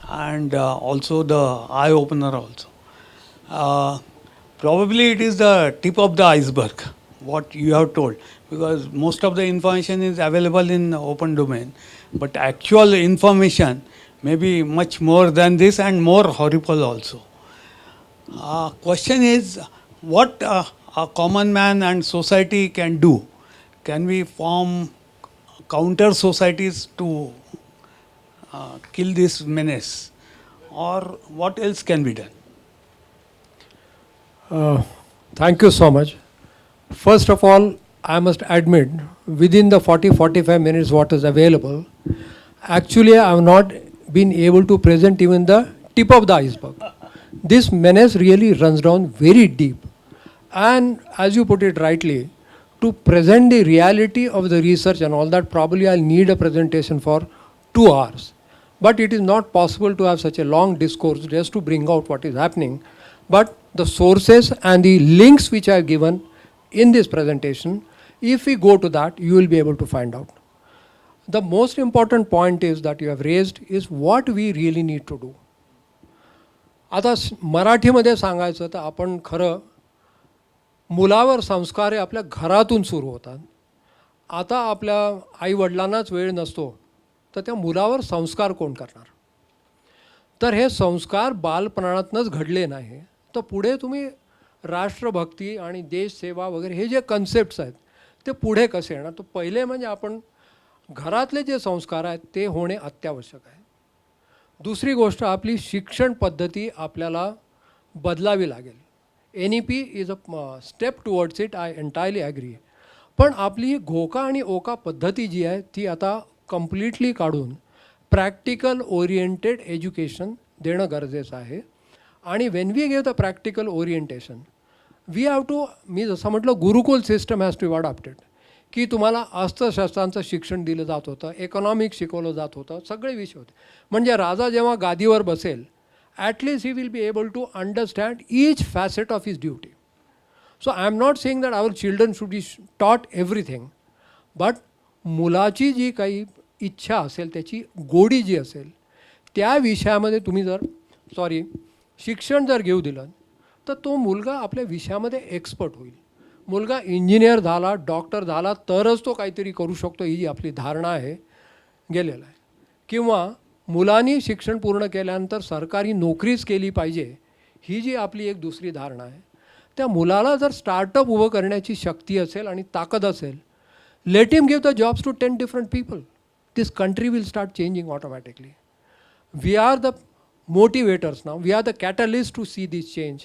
and also the eye opener also. Probably it is the tip of the iceberg, what you have told, because most of the information is available in open domain, but actual information may be much more than this and more horrible also. Question is, what a common man and society can do? Can we form counter societies to kill this menace, or what else can be done? Thank you so much. First of all, I must admit, within the 40-45 minutes what is available, actually I have not been able to present even the tip of the iceberg. This menace really runs down very deep. And as you put it rightly, to present the reality of the research and all that, probably I'll need a presentation for 2 hours. But it is not possible to have such a long discourse just to bring out what is happening. But the sources and the links which I have given in this presentation, if we go to that, you will be able to find out. The most important point is that you have raised is what we really need to do. आता मराठीमध्ये सांगायचं तर आपण खरं मुलावर संस्कार हे आपल्या घरातून सुरू होतात. आता आपल्या आईवडिलांनाच वेळ नसतो तर त्या मुलावर संस्कार कोण करणार? तर हे संस्कार बालपणातनंच घडले नाही तर पुढे तुम्ही राष्ट्रभक्ती आणि देशसेवा वगैरे हे जे कन्सेप्ट्स आहेत ते पुढे कसे येणार? तर पहिले म्हणजे आपण घरातले जे संस्कार आहेत ते होणे अत्यावश्यक आहे. दुसरी गोष्ट, आपली शिक्षण पद्धती आपल्याला बदलावी लागेल. NEP is a step towards it, I entirely agree. पण आपली ही घोका आणि ओका पद्धती जी आहे ती आता कम्प्लिटली काढून प्रॅक्टिकल ओरिएंटेड एज्युकेशन देणं गरजेचं आहे. आणि when we gave the practical orientation, we have to, मी जसं म्हटलं gurukul system has to be adopted, की तुम्हाला अस्त्रशस्त्रांचं शिक्षण दिलं जात होतं, इकॉनॉमिक्स शिकवलं जात होतं, सगळे विषय होते. म्हणजे राजा जेव्हा गादीवर बसेल, at least he will be able to understand each facet of his duty. So I am not saying that our children should be taught everything, but मुलाची जी काही इच्छा असेल, त्याची गोडी जी असेल, त्या विषयामध्ये तुम्ही जर शिक्षण जर घेऊ दिलं तर तो मुलगा आपल्या विषयामध्ये एक्सपर्ट होईल. मुलगा इंजिनियर झाला, डॉक्टर झाला तरच तो काहीतरी करू शकतो, ही जी आपली धारणा आहे गेलेला आहे. किंवा मुलांनी शिक्षण पूर्ण केल्यानंतर सरकारी नोकरीच केली पाहिजे, ही जी आपली एक दुसरी धारणा आहे. त्या मुलाला जर स्टार्टअप उभं करण्याची शक्ती असेल आणि ताकद असेल, let him give the jobs to 10 different people. This country will start changing automatically. We are the motivators now, we are the catalyst to see this change,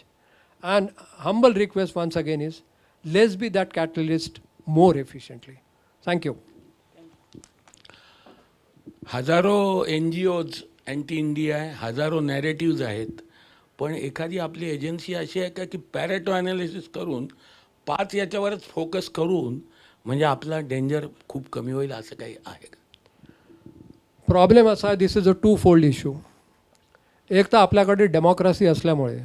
and humble request once again is, let's be that catalyst more efficiently. Thank you. हजारो NGOs anti India आहे, हजारो नॅरेटिव्ज आहेत, पण एखादी आपली agency अशी आहे का की पॅरेटो ॲनालिसिस करून 5 याच्यावरच फोकस करून म्हणजे आपला डेंजर खूप कमी होईल असं काही आहे का? प्रॉब्लेम असा आहे, this is a two fold issue. एक तर आपल्याकडे डेमोक्रेसी असल्यामुळे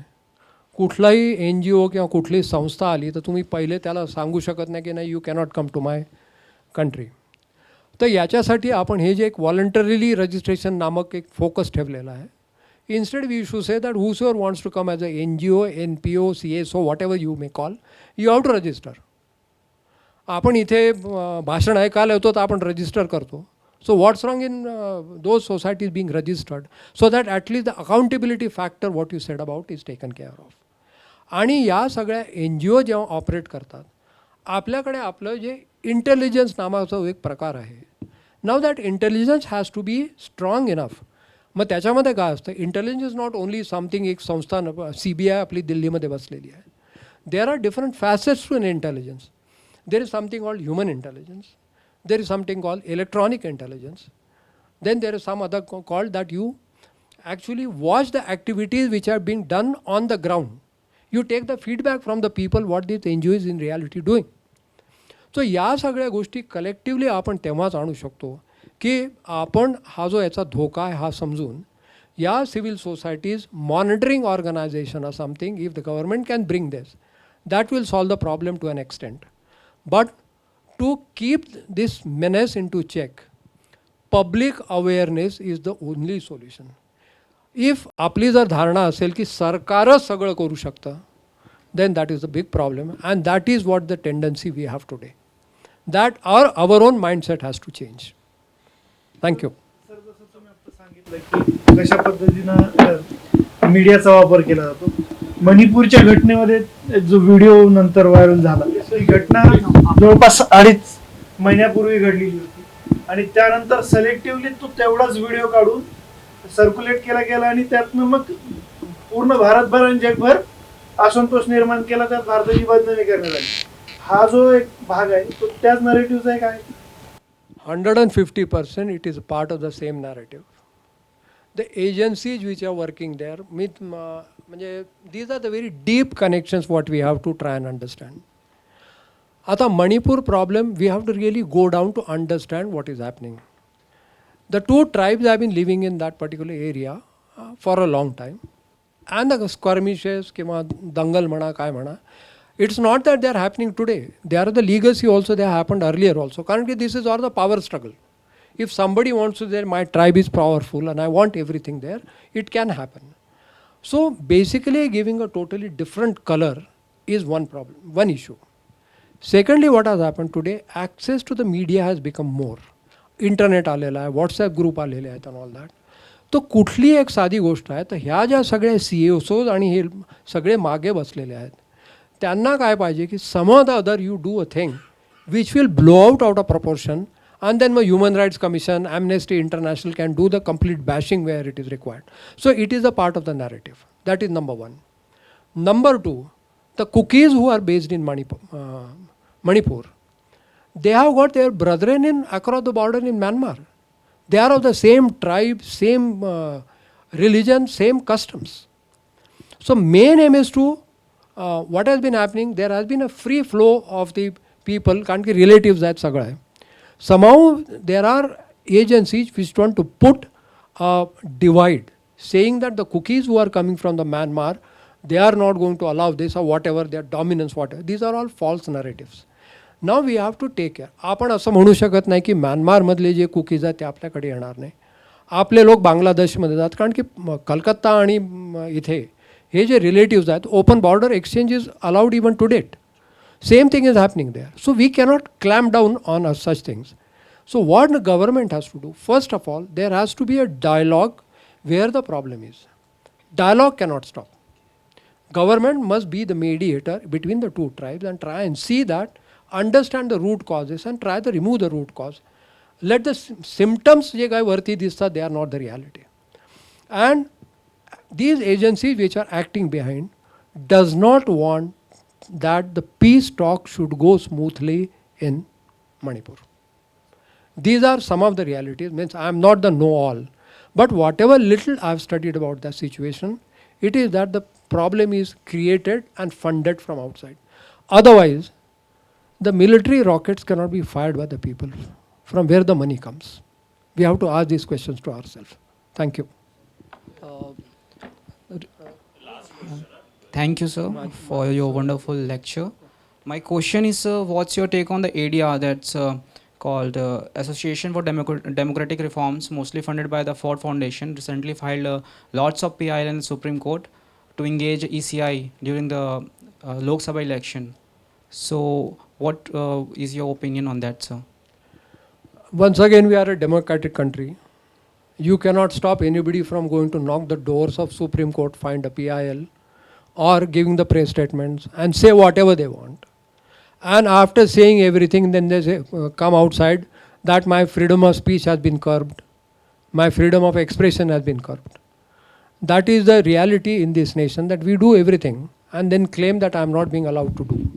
कुठलाही NGO किंवा कुठलीही संस्था आली तर तुम्ही पहिले त्याला सांगू शकत नाही की नाही, you cannot come to my country. तर याच्यासाठी आपण हे जे एक व्हॉलंटरीली रजिस्ट्रेशन नामक एक फोकस ठेवलेला आहे. Instead we should say that whosoever wants to come as a NGO, NPO, CSO, whatever you may call, you have to register. आपण इथे भाषण ऐकायला येतो तर आपण रजिस्टर करतो. So what's wrong in those societies being registered, so that at least the accountability factor what you said about is taken care of. आणि या सगळ्या NGO जेव्हा ऑपरेट करतात, आपल्याकडे आपलं जे इंटेलिजन्स नावाचा एक प्रकार आहे. Now that intelligence has to be strong enough. मग त्याच्यामध्ये काय असतं, intelligence is not only something, एक संस्था CBI आपली दिल्लीमध्ये बसलेली आहे. There are different facets to an intelligence. There is something called human intelligence. There is something called electronic intelligence. Then there is some other called that you actually watch the activities which are being done on the ground. You take the feedback from the people what these NGOs is in reality doing. So या सगळ्या गोष्टी collectively आपण तेव्हाच आणू शकतो की आपण हा जो याचा धोका आहे हा समजून या civil societies monitoring organisation or something, if the government can bring this, that will solve the problem to an extent. But to keep this menace into check, public awareness is the only solution. If आपली जर धारणा असेल की सरकारच सगळं करू शकतं, then that is a big problem, and that is what the tendency we have today. That our own mindset has to change. Thank you. Sir, जसं तुम्ही आता सांगितलं की कशा पद्धतीनं मीडियाचा वापर केला जातो. मणिपूरच्या घटनेमध्ये जो व्हिडिओ नंतर व्हायरल झाला, ही घटना जवळपास 2.5 महिन्यापूर्वी घडलेली होती आणि त्यानंतर सिलेक्टिव्हली तो तेवढाच व्हिडिओ काढून सर्क्युलेट केला गेला आणि त्यातनं मग पूर्ण भारतभर आणि जगभर असंतोष निर्माण केला, त्यात भारताची बदनामी करण्यात आली. हा जो एक भाग आहे तो त्याच नरेटिव्हचा एक आहे. 150% it is part of the same narrative. The agencies which are working there, these are the very deep connections what we have to try and understand. आता Manipur problem, we have to really go down to understand what is happening. The two tribes have been living in that particular area for a long time. And the skirmishes किंवा दंगल म्हणा काय म्हणा, it's not that they are happening today. They are the legacy also, they happened earlier also. कारण की this is all the power struggle. If somebody wants to say my tribe is powerful and I want everything there, it can happen. So basically giving a totally different color is one problem, one issue. Secondly, what has happened today, access to the media has become more. Internet आलेला आहे, WhatsApp group आलेले आहेत and all that. तो कुठली एक साधी गोष्ट आहे, तर ह्या ज्या सगळ्या CEOs आणि हे सगळे मागे बसलेले आहेत, त्यांना काय पाहिजे की some of the other you do a thing which will blow out of proportion and then my Human Rights Commission, Amnesty International can do the complete bashing where it is required. So it is a part of the narrative. That is number one. Number two, the Kukis who are based in Manipur, they have got their brethren across the border in Myanmar. They are of the same tribe, same religion, same customs. So main aim is to, what has been happening, there has been a free flow of the people, कारण की relatives आहेत सगळं आहे. Somehow there are agencies which want to put a divide, saying that the Kukis who are coming from the Myanmar, they are not going to allow this or whatever, their dominance, whatever. These are all false narratives. Now we have to take care. आपण असं म्हणू शकत नाही की म्यानमारमधले जे cookies आहेत ते आपल्याकडे येणार नाही. आपले लोक बांगलादेशमध्ये जातात, कारण की कलकत्ता आणि इथे हे जे रिलेटिव्स आहेत, open border exchange is allowed even to date. Same thing is happening there. So we cannot clamp down on such things. So what the government has to do, first of all, there has to be a dialogue where the problem is. Dialogue cannot stop. Government must be the mediator between the two tribes and try and see that, understand the root causes and try to remove the root cause. Let the symptoms je kai varti dista, they are not the reality. And these agencies which are acting behind does not want that the peace talk should go smoothly in Manipur. These are some of the realities. Means I am not the know-all, but whatever little I have studied about the situation, it is that the problem is created and funded from outside. Otherwise, the military rockets cannot be fired by the people. From where the money comes? We have to ask these questions to ourselves. Thank you. Thank you, sir, for your wonderful lecture. My question is, sir, what's your take on the ADR that's called Association for Democratic Reforms, mostly funded by the Ford Foundation, recently filed lots of PIL in the Supreme Court to engage ECI during the Lok Sabha election. So what is your opinion on that, sir? Once again, we are a democratic country. You cannot stop anybody from going to knock the doors of Supreme Court, find a PIL, or giving the press statements and say whatever they want. And after saying everything, then they say, come outside that my freedom of speech has been curbed, my freedom of expression has been curbed. That is the reality in this nation, that we do everything and then claim that I am not being allowed to do.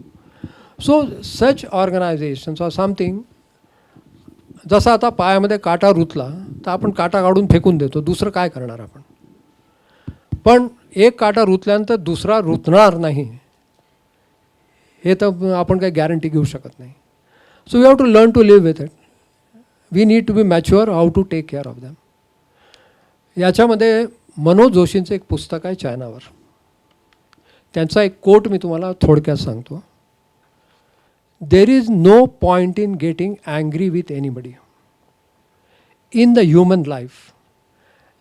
So such organizations or something, जसं आता पायामध्ये काटा रुतला तर आपण काटा काढून फेकून देतो, दुसरं काय करणार आपण. पण एक काटा रुतल्यानंतर दुसरा रुतणार नाही हे तर आपण काही गॅरंटी घेऊ शकत नाही. So we have to learn to live with it. We need to be mature how to take care of them. याच्यामध्ये मनोज जोशींचं एक पुस्तक आहे चायनावर. त्यांचा एक कोट मी तुम्हाला थोडक्यात सांगतो. There is no point in getting angry with anybody. in the human life,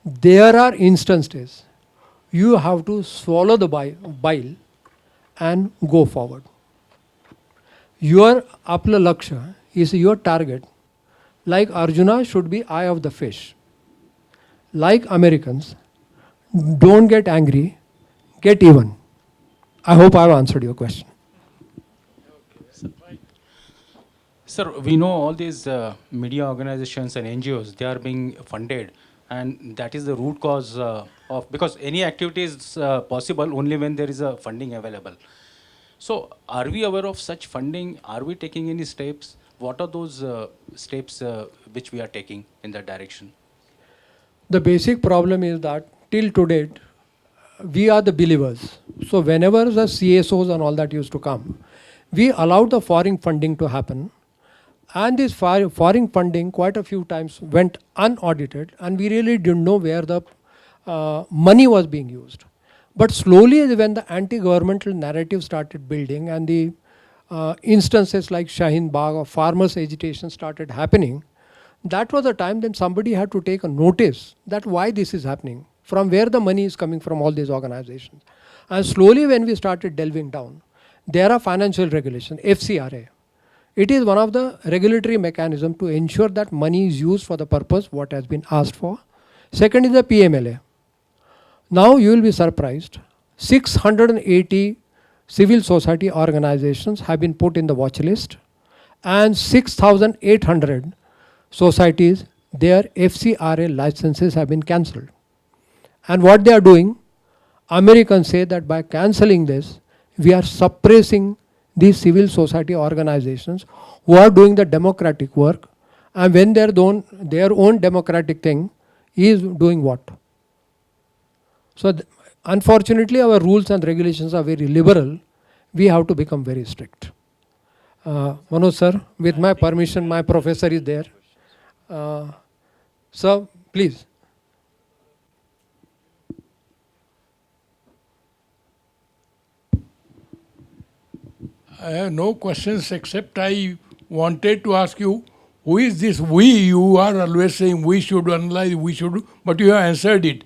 there are instances you have to swallow the bile and go forward. Your आपलं लक्ष is your target. Like Arjuna should be eye of the fish. Like Americans, don't get angry, get even. I hope I've answered your question. Sir, we know all these media organizations and NGOs, they are being funded, and that is the root cause of, because any activity is possible only when there is a funding available. So, are we aware of such funding? Are we taking any steps? What are those steps which we are taking in that direction? The basic problem is that till today, we are the believers. So whenever the CSOs and all that used to come, we allowed the foreign funding to happen. And this foreign funding quite a few times went unaudited, and we really didn't know where the money was being used. But slowly when the anti-governmental narrative started building and the instances like Shaheen Bagh or farmers' agitation started happening, that was the time then somebody had to take a notice that why this is happening, from where the money is coming from all these organizations. And slowly when we started delving down, there are financial regulations, FCRA. It is one of the regulatory mechanism to ensure that money is used for the purpose what has been asked for. Second is the PMLA. Now you will be surprised, 680 civil society organizations have been put in the watch list, and 6,800 societies, their FCRA licenses have been cancelled. And what they are doing, Americans say that by cancelling this, we are suppressing these civil society organizations who are doing the democratic work, and when their own democratic thing is doing what? So unfortunately our rules and regulations are very liberal. We have to become very strict. Manoj sir, with my permission, my professor is there. Sir, please. I have no questions except I wanted to ask you, who is this we? You are always saying we should analyze, we should, but you have answered it.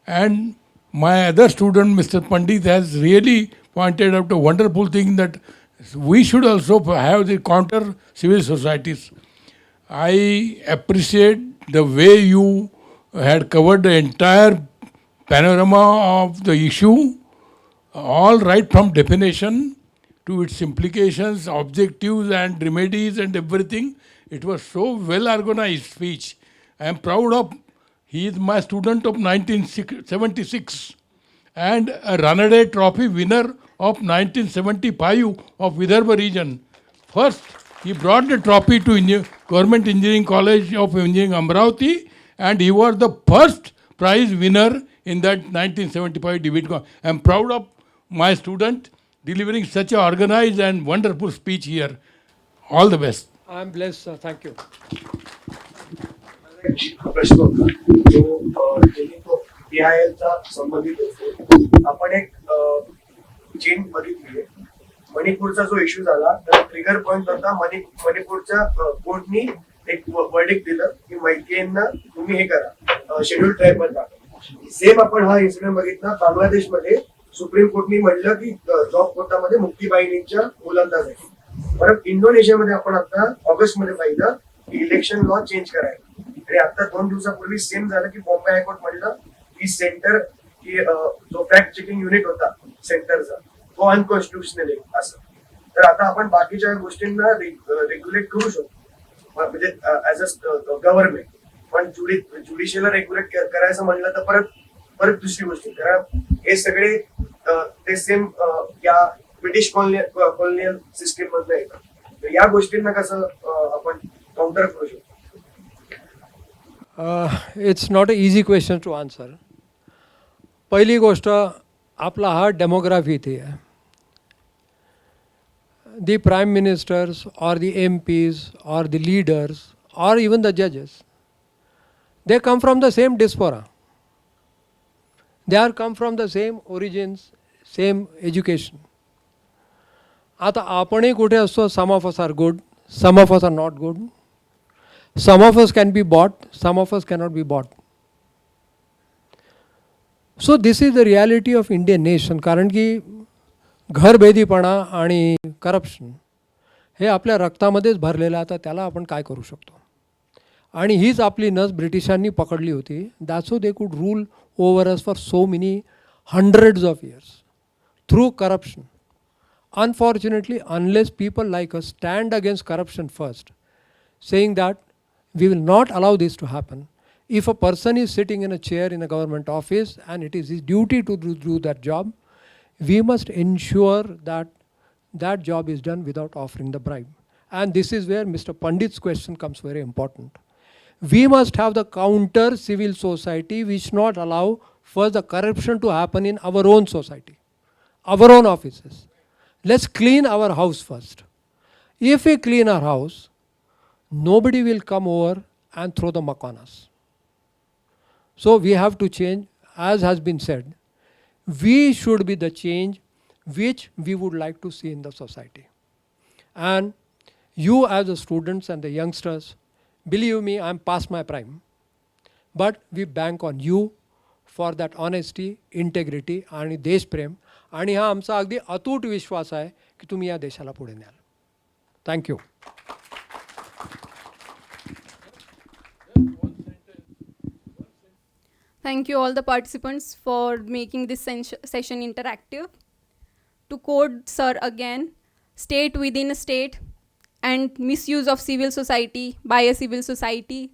And my other student, Mr. Pandit, has really pointed out a wonderful thing that we should also have the counter civil societies. I appreciate the way you had covered the entire panorama of the issue, all right from definition to its implications, objectives and remedies and everything. It was so well organized speech. I am proud of, he is my student of 1976 and a Ranade Trophy winner of 1975 of Vidarbha region. First, he brought the trophy to Government Engineering College of Engineering Amravati, and he was the first prize winner in that 1975 debate. I am proud of my student delivering such an organized and wonderful speech here. All the best. I am blessed, sir. Thank you. प्रश्न होता जो PIL चा संबंधित असतो. आपण एक chain बघितली आहे. मणिपूरचा जो इश्यू झाला तर ट्रिगर पॉइंट होता मणिपूरच्या कोर्टनी एक वर्डिक्ट दिलं की मैत्रियांना तुम्ही हे करा, शेड्यूल ट्राईब मध्ये टाका. सेम आपण हा इन्सिडेंट बघितला बांगलादेशमध्ये. सुप्रीम कोर्टनी म्हटलं की जॉब कोर्टामध्ये मुक्तीबाईंच्या गोलंदाज आहे. परत इंडोनेशियामध्ये आपण आता ऑगस्ट मध्ये पाहिलं की इलेक्शन लॉ चेंज करायला, आणि आता 2 दिवसापूर्वी सेम झालं की बॉम्बे हायकोर्ट म्हणलं की सेंटर की जो फॅक्ट चेकिंग युनिट होता सेंटरचा तो अनकॉन्स्टिट्युशनल आहे असं. तर आता आपण बाकीच्या गोष्टींना रेग्युलेट करू शकतो म्हणजे ऍज अ गव्हर्नमेंट, पण ज्युडिशियलला रेग्युलेट करायचं म्हणलं तर परत दुसरी गोष्ट, कारण हे सगळे ते सेम या ब्रिटिश कॉलोनियल सिस्टीम मधलं येतात. तर या गोष्टींना कसं आपण काउंटर करू शकतो? It's not an easy question to answer. पहिली गोष्ट, आपला हा डेमोग्राफी इथे आहे. The prime ministers or the MPs or the leaders or even the judges, they come from the same diaspora. They are come from the same origins, same education. आता आपणही कुठे असतो, some of us are good, some of us are not good. Some of us can be bought, some of us cannot be bought. So this is the reality of Indian nation. कारण की घरभेदीपणा आणि corruption हे आपल्या रक्तामध्येच भरलेलं आहे. आता त्याला आपण काय करू शकतो. आणि हीच आपली नस ब्रिटिशांनी पकडली होती. That's they could rule over us for so many hundreds of years through corruption. Unfortunately, unless people like us stand against corruption first, saying that we will not allow this to happen, if a person is sitting in a chair in a government office and it is his duty to do that job, we must ensure that that job is done without offering the bribe. And this is where Mr. Pandit's question comes very important. We must have the counter civil society which not allow first the corruption to happen in our own society, our own offices. Let's clean our house first. If we clean our house, nobody will come over and throw the muck on us. So we have to change, as has been said. We should be the change which we would like to see in the society. And you as the students and the youngsters, believe me, I'm past my prime. But we bank on you for that honesty, integrity आणि देशप्रेम. आणि हा आमचा अगदी अतूट विश्वास आहे की तुम्ही या देशाला पुढे न्याल. Thank you. Thank you all the participants for making this session interactive. To quote Sir again, state within a state and misuse of civil society by a civil society.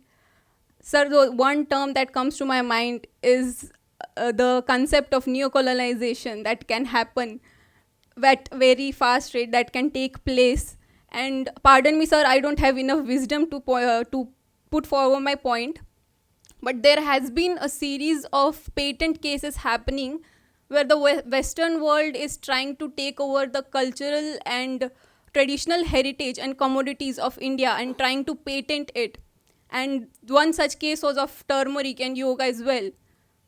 Sir, the one term that comes to my mind is the concept of neocolonization that can happen at very fast rate, that can take place. And pardon me, sir, I don't have enough wisdom to put forward my point. But there has been a series of patent cases happening where the Western world is trying to take over the cultural and traditional heritage and commodities of India and trying to patent it. And one such case was of turmeric and yoga as well.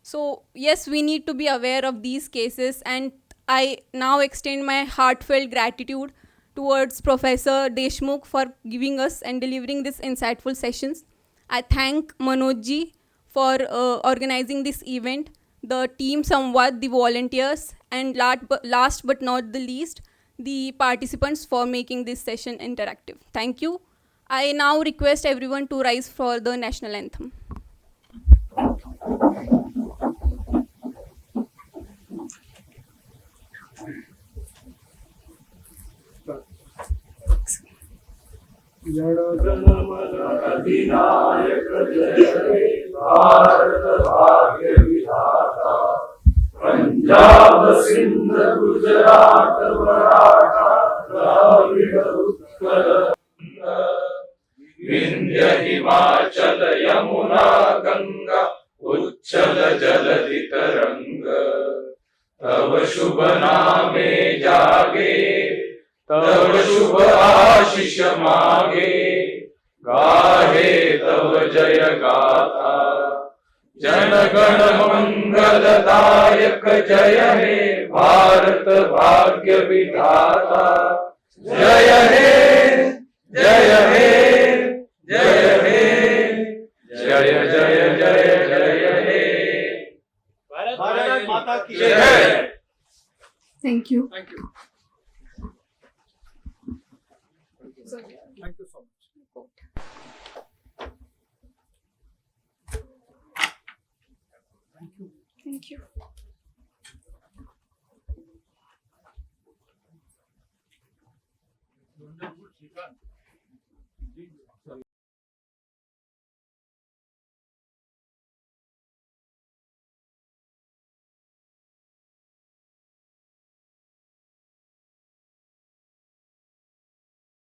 So yes, we need to be aware of these cases, and I now extend my heartfelt gratitude towards Professor Deshmukh for giving us and delivering these insightful sessions. I thank Manoj ji for organizing this event, the team Samvad, the volunteers, and last but not the least, the participants for making this session interactive. Thank you. I now request everyone to rise for the national anthem. Punjab Sindh Gujarat Maratha Dravida Utkal Vindhya Himachal Yamuna Ganga उच्छल जलधि तरंग तव शुभ नामे जागे तव शुभ आशीष मागे गाहे तव जय गाथा जन गण मंगलदायक जय हे भारत भाग्य विधाता जय हे जय हे जय हे जय जय जय जय हे भारत माता की जय. Thank you. Thank you. Thank you so much. Thank you.